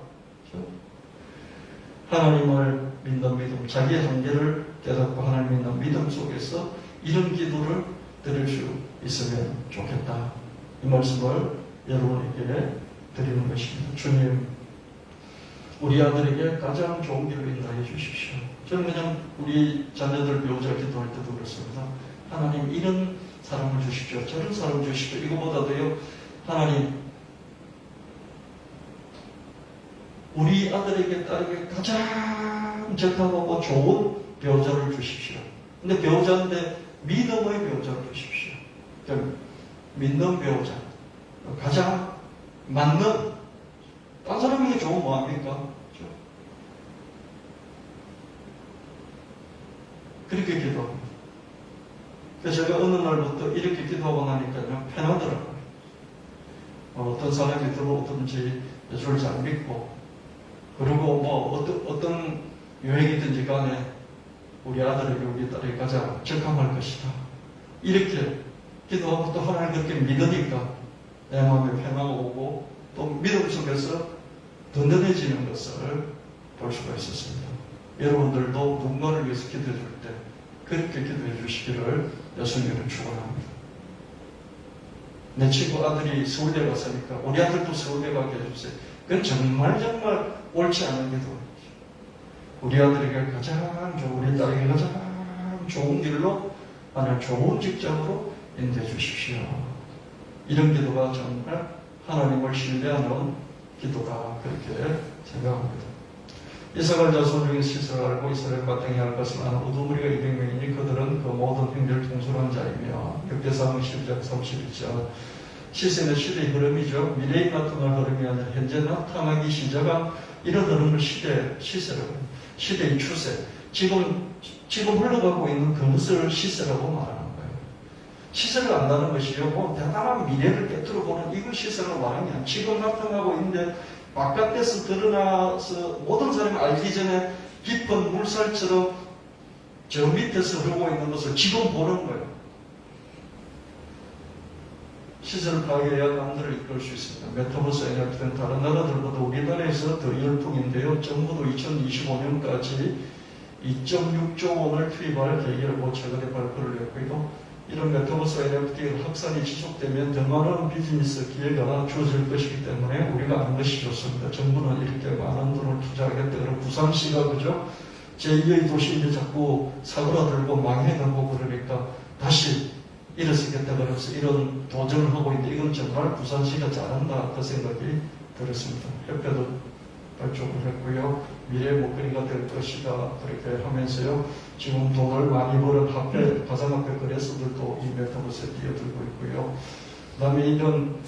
A: 하나님을 믿는 믿음, 자기의 한계를 깨닫고 하나님 믿는 믿음 속에서 이런 기도를 드릴 수 있으면 좋겠다. 이 말씀을 여러분에게 드리는 것입니다. 주님, 우리 아들에게 가장 좋은 길을 인도해 주십시오. 저는 그냥 우리 자녀들 배우자 기도할 때도 그렇습니다. 하나님 이런 사람을 주십시오. 저런 사람을 주십시오. 이거보다도요. 하나님 우리 아들에게 딸에게 가장 적합하고 좋은 배우자를 주십시오. 근데 배우자인데 믿음의 배우자를 주십시오. 그러니까 믿는 배우자. 가장 맞는 딴 사람에게 좋으면 뭐합니까? 그렇게 기도합니다. 그래서 제가 어느 날부터 이렇게 기도하고 나니까요, 편하더라고요. 어떤 사람이 들어오든지 예수를 잘 믿고, 그리고 뭐 어떤 여행이든지 간에 우리 아들에게 우리 딸에게 가장 적합할 것이다. 이렇게 기도하고 또 하나님 그렇게 믿으니까 내 마음에 평화가 오고 또 믿음 속에서 든든해지는 것을 볼 수가 있었습니다. 여러분들도 누군가를 위해서 기도해 줄 때 그렇게 기도해 주시기를 예수님은 축원합니다. 내 친구 아들이 서울대 갔으니까 우리 아들도 서울대 가게 해주세요. 그건 정말 옳지 않은 기도입니다. 우리 아들에게 가장 좋은, 우리 딸에게 가장 좋은 길로 하나님 좋은 직장으로 인도해 주십시오. 이런 기도가 정말 하나님을 신뢰하는 기도다 그렇게 생각합니다. 이스라엘 자손 중에 시설을 알고 이스라엘과 등행할 것을 아는 우두머리가 200명이니 그들은 그 모든 행위를 통솔한 자이며 역대상 11장 31절 시세는 시대의 흐름이죠. 미래에 나타날 흐름이 아니라 현재 나타나기 시작한 이런 흐름을 시세라고 합니다. 시대의 추세 지금 흘러가고 있는 그것을 시세라고 말하는 거예요. 시세를 안다는 것이요 뭐 대단한 미래를 깨뜨려 보는 이걸 시세라고 말하는 게 아니라 지금 나타나고 있는데 바깥에서 드러나서 모든 사람이 알기 전에 깊은 물살처럼 저 밑에서 흐르고 있는 것을 지금 보는 거예요. 시설 파괴해야 남들을 이끌 수 있습니다. 메타버스 NFT는 다른 나라들보다 우리나라에서 더 열풍인데요. 정부도 2025년까지 2.6조 원을 투입할 계획을 최근에 발표를 했고요. 이런 메타버스 NFT 확산이 지속되면 더 많은 비즈니스 기회가 주어질 것이기 때문에 우리가 아는 것이 좋습니다. 정부는 이렇게 많은 돈을 투자하겠다. 그럼 부산시가 그죠? 제2의 도시인데 자꾸 사고라들고 망해가고 그러니까 다시 일어서겠다 그래서 이런 도전을 하고 있는데 이건 정말 부산시가 잘한다 그 생각이 들었습니다. 협회도 발족을 했고요. 미래 목소리가 될 것이다 그렇게 하면서요. 지금 돈을 많이 버는 화폐, 가상화폐 거래소들도 이 메타버스에 뛰어들고 있고요. 그 다음에 이런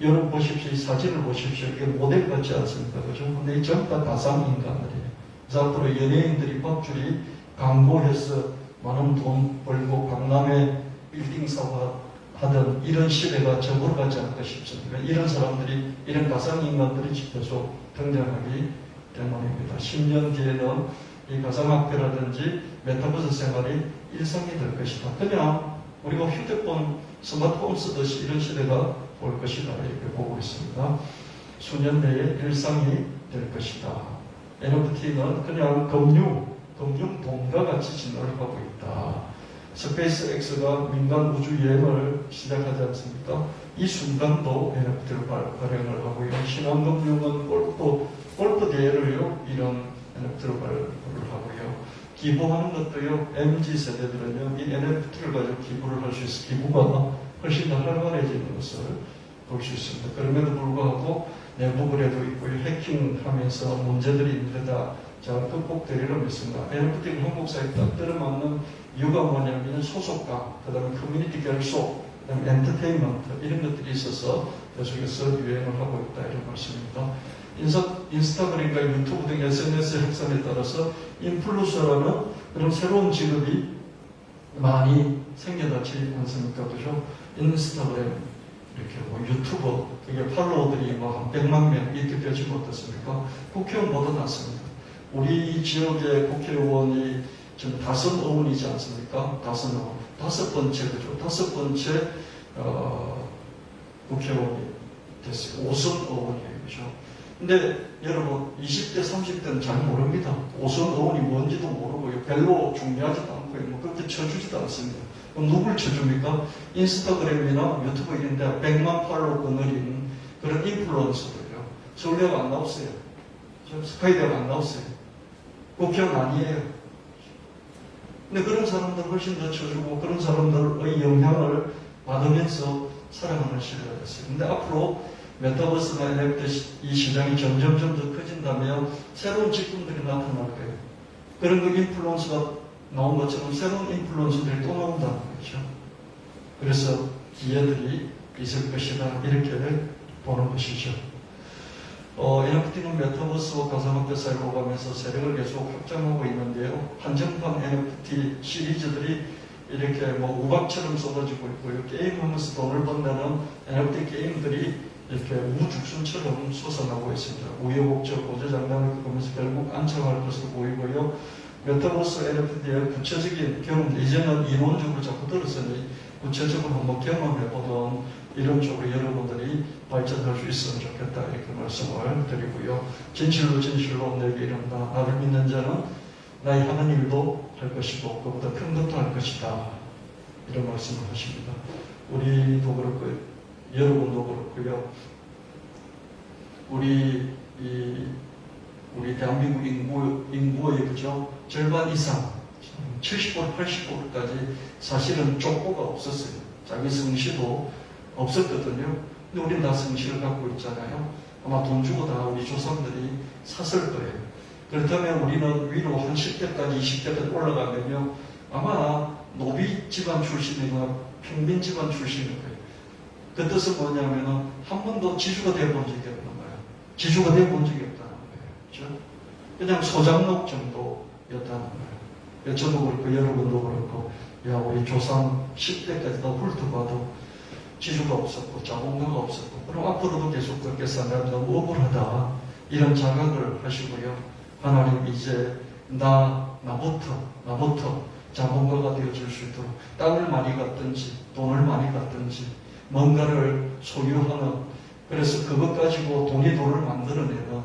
A: 여러분 보십시오. 이 사진을 보십시오. 이게 모델 같지 않습니까? 그죠? 근데 이 전부 다 가상인간들이에요. 그래서 앞으로 연예인들이 밥줄이 광고해서 많은 돈 벌고 강남에 빌딩 사고 하던 이런 시대가 저으로 가지 않을까 싶습니다. 이런 사람들이, 이런 가상인간들이 계속 등장하기 때문입니다. 10년 뒤에는 이 가상화폐라든지 메타버스 생활이 일상이 될 것이다. 그냥 우리가 휴대폰, 스마트폰 쓰듯이 이런 시대가 올 것이다. 이렇게 보고 있습니다. 수년 내에 일상이 될 것이다. NFT는 그냥 금융 돈과 같이 진화를 하고 있다. 스페이스X가 민간 우주 여행을 시작하지 않습니까? 이 순간도 NFT를 발행을 하고요. 신한금융은 골프 대회를요, 이런 NFT를 발행을 하고요. 기부하는 것도요, MZ세대들은요, 이 NFT를 가지고 기부를 할 수 있어 기부가 훨씬 더 활발해지는 것을 볼 수 있습니다. 그럼에도 불구하고 내부 거래도 있고요, 해킹하면서 문제들이 있는데다 잘 극복되리라고 믿습니다. NFT가 한국 사회에 딱 들어맞는 이유가 뭐냐면 소속감, 그 다음에 커뮤니티 결속, 그 다음에 엔터테인먼트 이런 것들이 있어서 계속해서 유행을 하고 있다 이런 말씀입니다. 인스타그램과 유튜브 등 SNS 확산에 따라서 인플루언서라는 그런 새로운 직업이 많이 생겨나지 않습니까? 그죠? 인스타그램, 이렇게 뭐 유튜버, 그게 팔로워들이 뭐 한 100만 명 이렇게 되지면 어떻습니까? 국회의원보다 낫습니다. 우리 지역의 국회의원이 지금 5의원이지 않습니까? 5의원. 5번째, 그죠? 5번째, 국회의원이 됐어요. 5선 의원이에요. 그죠? 근데 여러분, 20대, 30대는 잘 모릅니다. 5선 의원이 뭔지도 모르고요. 별로 중요하지도 않고요. 뭐 그렇게 쳐주지도 않습니다. 그럼 누굴 쳐줍니까? 인스타그램이나 유튜브 이런 데 100만 팔로워가 늘린 그런 인플루언서들이요. 서울대가 안 나왔어요. 스카이대가 안 나왔어요. 국회의원 아니에요. 근데 그런 사람들 훨씬 더 쳐주고 그런 사람들의 영향을 받으면서 살아가는 시대가 됐어요. 근데 앞으로 메타버스나 NFT 이 시장이 점점 더 커진다면 새로운 직군들이 나타날 거예요. 그런 그 인플루언서가 나온 것처럼 새로운 인플루언서들이 또 나온다는 거죠. 그래서 기회들이 있을 것이다. 이렇게 보는 것이죠. NFT는 메타버스와 가상화폐 사이를 오가면서 세력을 계속 확장하고 있는데요. 한정판 NFT 시리즈들이 이렇게 뭐 우박처럼 쏟아지고 있고요. 게임하면서 돈을 번다는 NFT 게임들이 이렇게 우죽순처럼 솟아나고 있습니다. 우여곡절 고저장난을 겪으면서 결국 안착할 것으로 보이고요. 메타버스 NFT의 구체적인 경험, 이제는 이론적으로 자꾸 들었으니 구체적으로 한번 경험해보던 이런 쪽으로 여러분들이 발전할 수 있으면 좋겠다 이렇게 말씀을 드리고요. 진실로 내게 이른다. 나를 믿는 자는 나의 하는 일도 할 것이고 그보다 큰 것도 할 것이다. 이런 말씀을 하십니다. 우리도 그렇고 여러분도 그렇고요. 우리 대한민국 인구의 그죠? 절반 이상 70% 80%까지 사실은 족보가 없었어요. 자기 성씨도 없었거든요. 근데 우리는 다 성씨를 갖고 있잖아요. 아마 돈 주고 다 우리 조상들이 샀을 거예요. 그렇다면 우리는 위로 한 10대까지 20대까지 올라가면요. 아마 노비 집안 출신이나 평민 집안 출신일 거예요. 그 뜻은 뭐냐면은 한 번도 지주가 되어본 적이 없는 거예요. 지주가 되어본 적이 없다는 거예요. 그렇죠? 그냥 소장록 정도였다는 거예요. 저도 그렇고 여러분도 그렇고 야 우리 조상 10대까지 다 훑어봐도 지주가 없었고 자본가가 없었고 그럼 앞으로도 계속 그렇게 살면 너무 억울하다 이런 자각을 하시고요. 하나님 이제 나부터 자본가가 되어줄 수 있도록 땅을 많이 갖든지 돈을 많이 갖든지 뭔가를 소유하는, 그래서 그것 가지고 돈을 만들어내는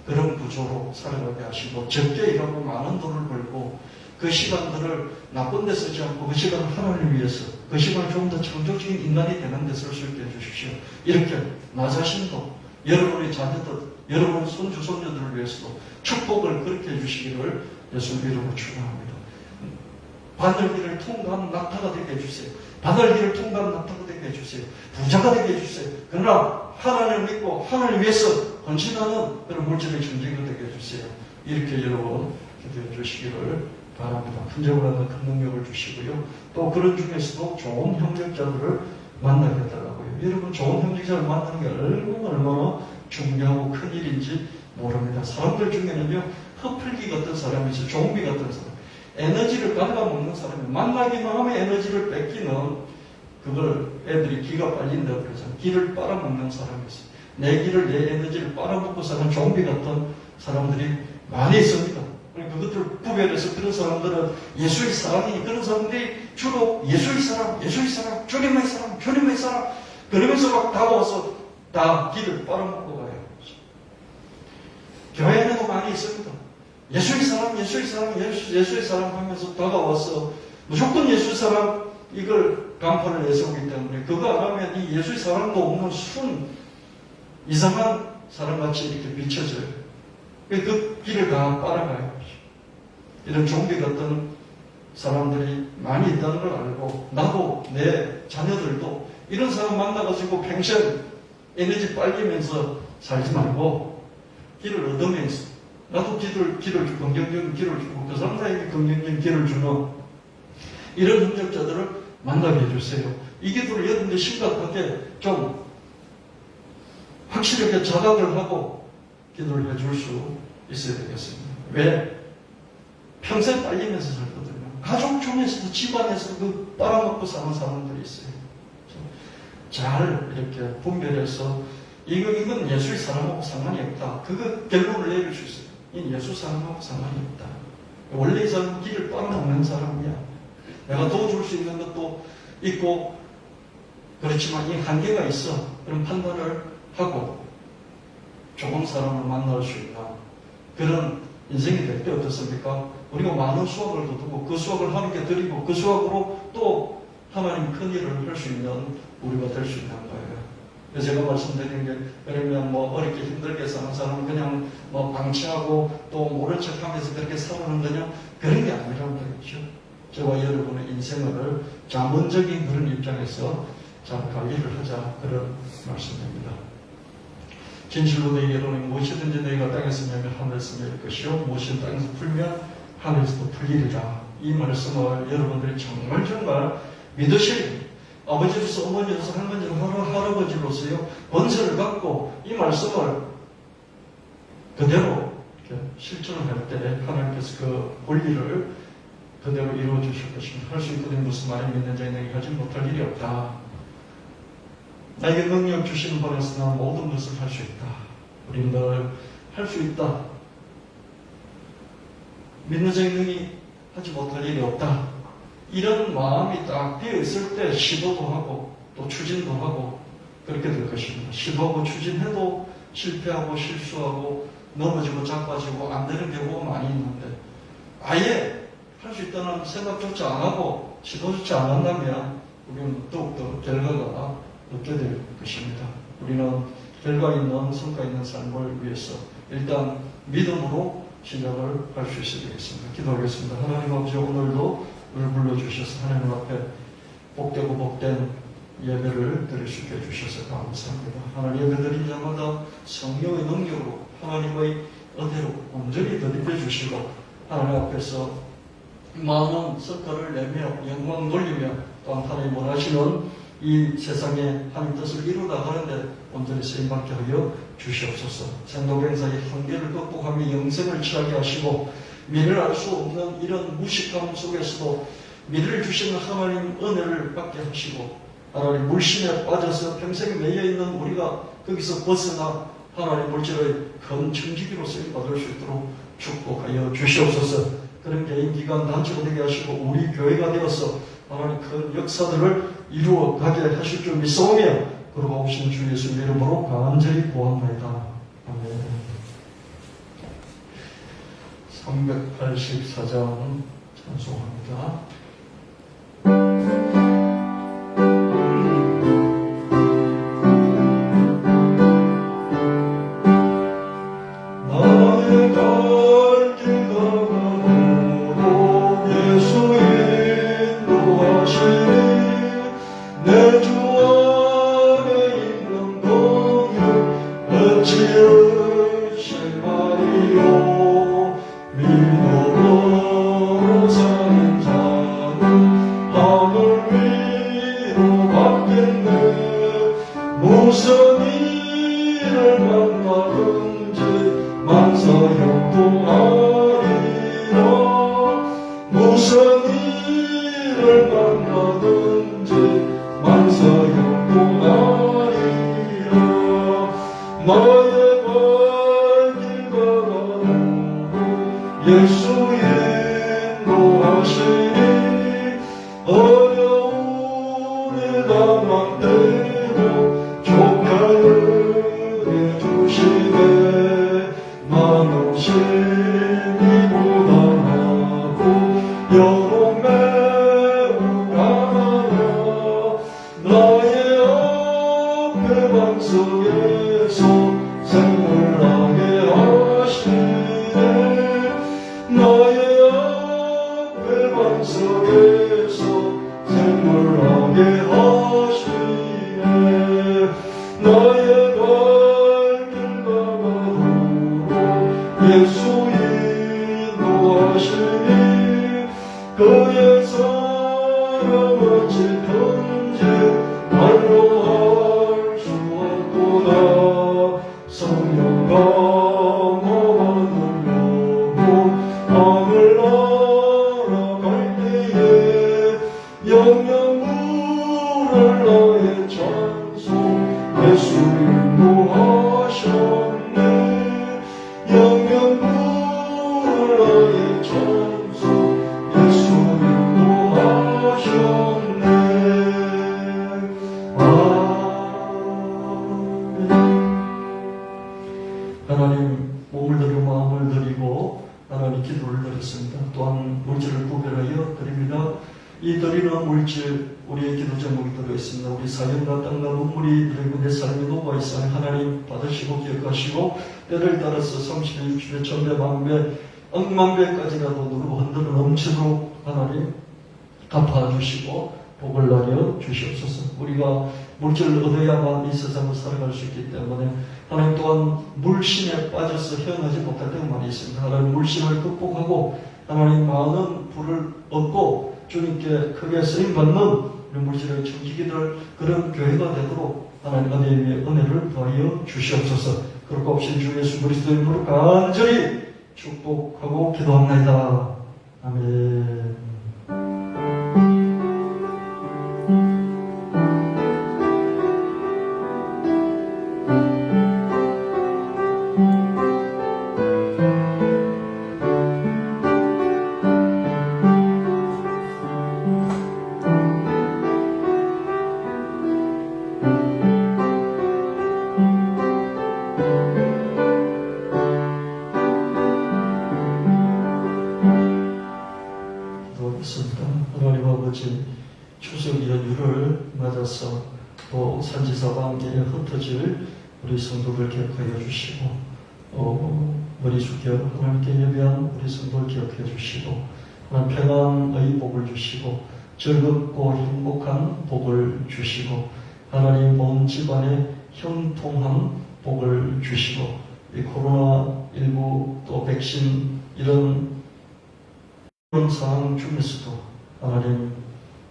A: 그런 구조로 살아가게 하시고, 적게 일하고 많은 돈을 벌고 그 시간들을 나쁜 데 쓰지 않고 그 시간을 하나님을 위해서, 그 시간을 좀 더 창조적인 인간이 되는 데 쓸 수 있게 해주십시오. 이렇게 나 자신도, 여러분의 자녀들, 여러분 손주 손녀들을 위해서도 축복을 그렇게 해주시기를 예수님 이름으로 축원합니다. 바늘길을 통과한 낙타가 되게 해주세요. 바늘길을 통과한 낙타가 되게 해주세요. 부자가 되게 해주세요. 그러나 하나님을 믿고 하나님을 위해서 헌신하는 그런 물질의 존재가 되게 해주세요. 이렇게 여러분 기도해 주시기를 바랍니다. 큰절보다는 큰 능력을 주시고요. 또 그런 중에서도 좋은 협력자들을 만나게 해달라고요. 여러분, 좋은 협력자를 만나는 게 얼마나 중요하고 큰 일인지 모릅니다. 사람들 중에는요, 흡풀기 같은 사람이 있어요. 좀비 같은 사람. 에너지를 갉아먹는 사람이, 만나기만 하면 에너지를 뺏기는, 그걸 애들이 기가 빨린다고 그러잖아요. 기를 빨아먹는 사람이 있어요. 내 기를, 내 에너지를 빨아먹고 사는 좀비 같은 사람들이 많이 있습니다. 그것들을 구별해서 그런 사람들은 예수의 사랑이니, 그런 사람들이 주로 예수의 사랑, 주님의 사랑, 그러면서 막 다가와서 다 기를 빨아먹고 가요. 교회에도 많이 있습니다. 예수의 사랑 하면서 다가와서 무조건 예수의 사랑, 이걸 간판을 내세우기 때문에 그거 안 하면 이 예수의 사랑도 없는 이상한 사람같이 이렇게 비춰져요. 그 길을 다 빨아가요. 이런 좀비 같은 사람들이 많이 있다는 걸 알고, 나도 내 자녀들도 이런 사람 만나가지고 평생 에너지 빨리면서 살지 말고 길을 얻으면서, 나도 길을 주고, 긍정적인 길을 주고, 그 사람들에게 긍정적인 길을 주는 이런 협력자들을 만나게 해주세요. 이 기도를 여러분들 심각하게 좀 확실하게 자각을 하고 기도를 해줄 수 있어야 되겠습니다. 왜? 평생 빨리면서 살거든요. 가족 중에서도, 집안에서도 그 빨아먹고 사는 사람들이 있어요. 잘 이렇게 분별해서 이건 예수의 사랑하고 상관이 없다. 그거 결론을 내릴 수 있어요. 이 예수 사랑하고 상관이 없다. 원래 이 사람은 길을 빨아먹는 사람이야. 내가 도와줄 수 있는 것도 있고, 그렇지만 이 한계가 있어. 그런 판단을 하고 좋은 사람을 만날 수 있는 그런 인생이 될 때 어떻습니까? 우리가 많은 수확을 거두고 그 수확을 하나님께 드리고 그 수확으로 또 하나님 큰 일을 할 수 있는 우리가 될 수 있는 거예요. 그래서 제가 말씀드린 게, 그러면 어렵게 힘들게 사는 사람은 그냥 방치하고 또 모른 척 하면서 그렇게 살아는 거냐? 그런 게 아니라는 거겠죠. 저와 여러분의 인생을 자문적인 그런 입장에서 잘 관리를 하자, 그런 말씀입니다. 진실로 너희에게는 무엇이든지 너희가 땅에서 매면 하늘에서 매일 것이요 무엇이든 땅에서 풀면 하늘에서도 풀리리라. 이 말씀을 여러분들이 정말 믿으시고, 아버지로서, 어머니로서, 할머니로서, 할아버지로서요 권세를 갖고 이 말씀을 그대로 실천을 할 때 하나님께서 그 권리를 그대로 이루어 주실 것입니다. 할 수 있거든 무슨 말이 믿는 자에 내게 하지 못할 일이 없다. 나에게 능력 주시는 분에서 나는 모든 것을 할 수 있다. 우리는 늘 할 수 있다. 믿는 자의 능히 하지 못할 일이 없다. 이런 마음이 딱 되어 있을 때 시도도 하고 또 추진도 하고 그렇게 될 것입니다. 시도하고 추진해도 실패하고 실수하고 넘어지고 자빠지고 안 되는 경우가 많이 있는데, 아예 할 수 있다는 생각조차 안 하고 시도조차 안 한다면 우리는 더욱더 결과가 얻게 될 것입니다. 우리는 결과 있는 성과 있는 삶을 위해서 일단 믿음으로 시작을 할 수 있어야 되겠습니다. 기도하겠습니다. 하나님 아버지, 오늘도 우리를 불러주셔서 하나님 앞에 복되고 복된 예배를 드릴 수 있게 해주셔서 감사합니다. 하나님, 예배 드린 자마다 성령의 능력으로 하나님의 은혜로 온전히 덧입혀 주시고 하나님 앞에서 많은 성과를 내며 영광 돌리며 또한 하나님 원하시는 이 세상에 하나님 뜻을 이루어나가는데 온전히 쓰임받게 하여 주시옵소서. 생도병사의 한계를 극복하며 영생을 취하게 하시고, 미래를 알 수 없는 이런 무식함 속에서도 미래를 주시는 하나님 은혜를 받게 하시고, 하나님 물심에 빠져서 평생 매여있는 우리가 거기서 벗어나 하나님 물질의 큰 청지기로 쓰임받을 수 있도록 축복하여 주시옵소서. 그런 개인기관 단체가 되게 하시고 우리 교회가 되어서 하나님 큰 역사들을 이루어 가게 하실 줄 믿사오며 그러고 오신 주 예수 이름으로 간절히 구합니다. 아멘. 384장 찬송합니다.
C: 무슨 일을 만나든지 만사형통하리라. 무슨 일을 만나든지 만사형통하리라. 나의 발길 가라오고 예수 인도하시니 어려움을 담아내고 족하여 해주시네. 많으심이 고단하고 영혼 매우 강하여 나의 앞에 반석에서 생물나게 하시네. 나의 앞에 반석에서 생물나게 하시네. 나의 발길 가라오고 예수 인도하시니 그의 사랑 어찌든지 말로 할 수 없구나. 성령 강화가 누려고 하늘 날아갈 때에 영영물을 나의 찬송 예수 인도하셨네. 영영물을 나의 찬송 예수 인도하셨네. 아멘.
A: 하나님 몸을 드리고 마음을 드리고 하나님 기도를 드렸습니다. 또한 물질을 구별하여 드립니다. 이 드리는 물질 우리의 기도 제목이 들어있습니다. 우리 사연과 땅과 눈물이 들어있고 내 삶에 녹아 있으니 하나님 받으시고 기억하시고 때를 따라서 30배, 60배, 1000배, 만배, 억만배까지라도 누르고 흔들어 넘치도록 하나님 갚아주시고 복을 나려 주시옵소서. 우리가 물질을 얻어야만 이 세상을 살아갈 수 있기 때문에 하나님 또한 물신에 빠져서 헤어나지 못할 때가 많이 있습니다. 하나님 물신을 극복하고 하나님 많은 부를 얻고 주님께 크게 쓰임받는 우리 물질의 청지기들 그런 교회가 되도록 하나님 은혜의 은혜를 더하여 주시옵소서. 그렇고 없인 주 예수 그리스도 이름으로 간절히 축복하고 기도합니다. 아멘. 하나님 아버지 추석 연휴를 맞아서 또 산지사방에 흩어질 우리 성도를 기억하여 주시고 머리 숙여 하나님께 예배한 우리 성도를 기억해 주시고 하나님 평안의 복을 주시고 즐겁고 행복한 복을 주시고 하나님 온 집안에 형통한 복을 주시고 이 코로나19 또 백신 이런 상황 중에서도 하나님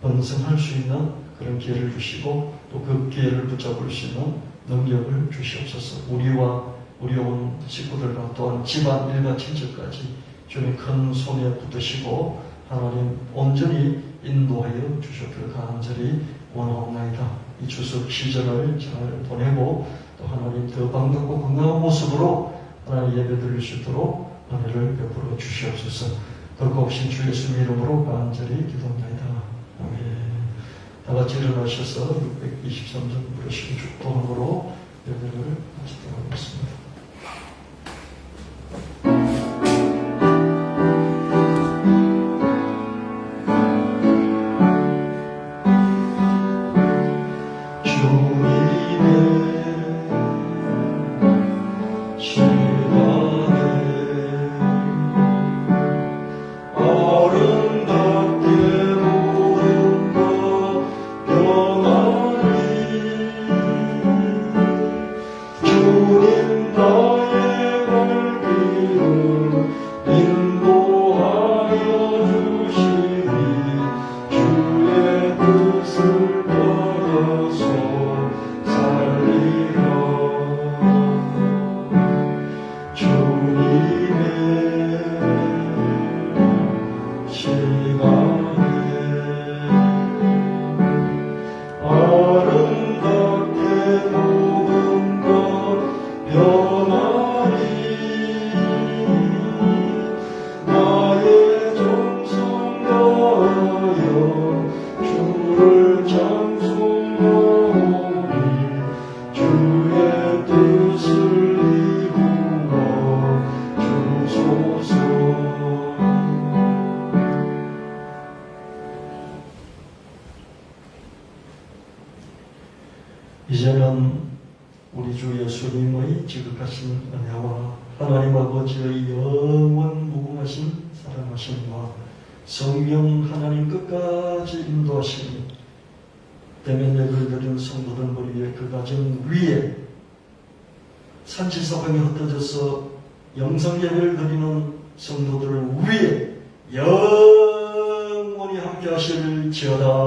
A: 번성할 수 있는 그런 기회를 주시고 또 그 기회를 붙잡을 수 있는 능력을 주시옵소서. 우리와 우리 온 식구들과 또한 집안 일가 친척까지 주님 큰 손에 붙드시고 하나님 온전히 인도하여 주셨기를 간절히 원하옵나이다. 이 추석 시절을 잘 보내고 또 하나님 더 반갑고 건강한 모습으로 하나님 예배 드릴 수 있도록 은혜를 베풀어 주시옵소서. 돌아오신 주 예수님 이름으로 간절히 기도합니다. 아멘. 다 같이 일어나셔서 623절 부르시는 축도함으로 예배를 마치도록 하겠습니다. 이제는 우리 주 예수님의 지극하신 은혜와 하나님 아버지의 영원 무궁하신 사랑하심과 성령 하나님 끝까지 인도하심이 때문에 예배를 드리는 성도들 머리에 그 가정 위에 산지사방에 흩어져서 영성 예배를 드리는 성도들 위에 영원히 함께 하실지어다.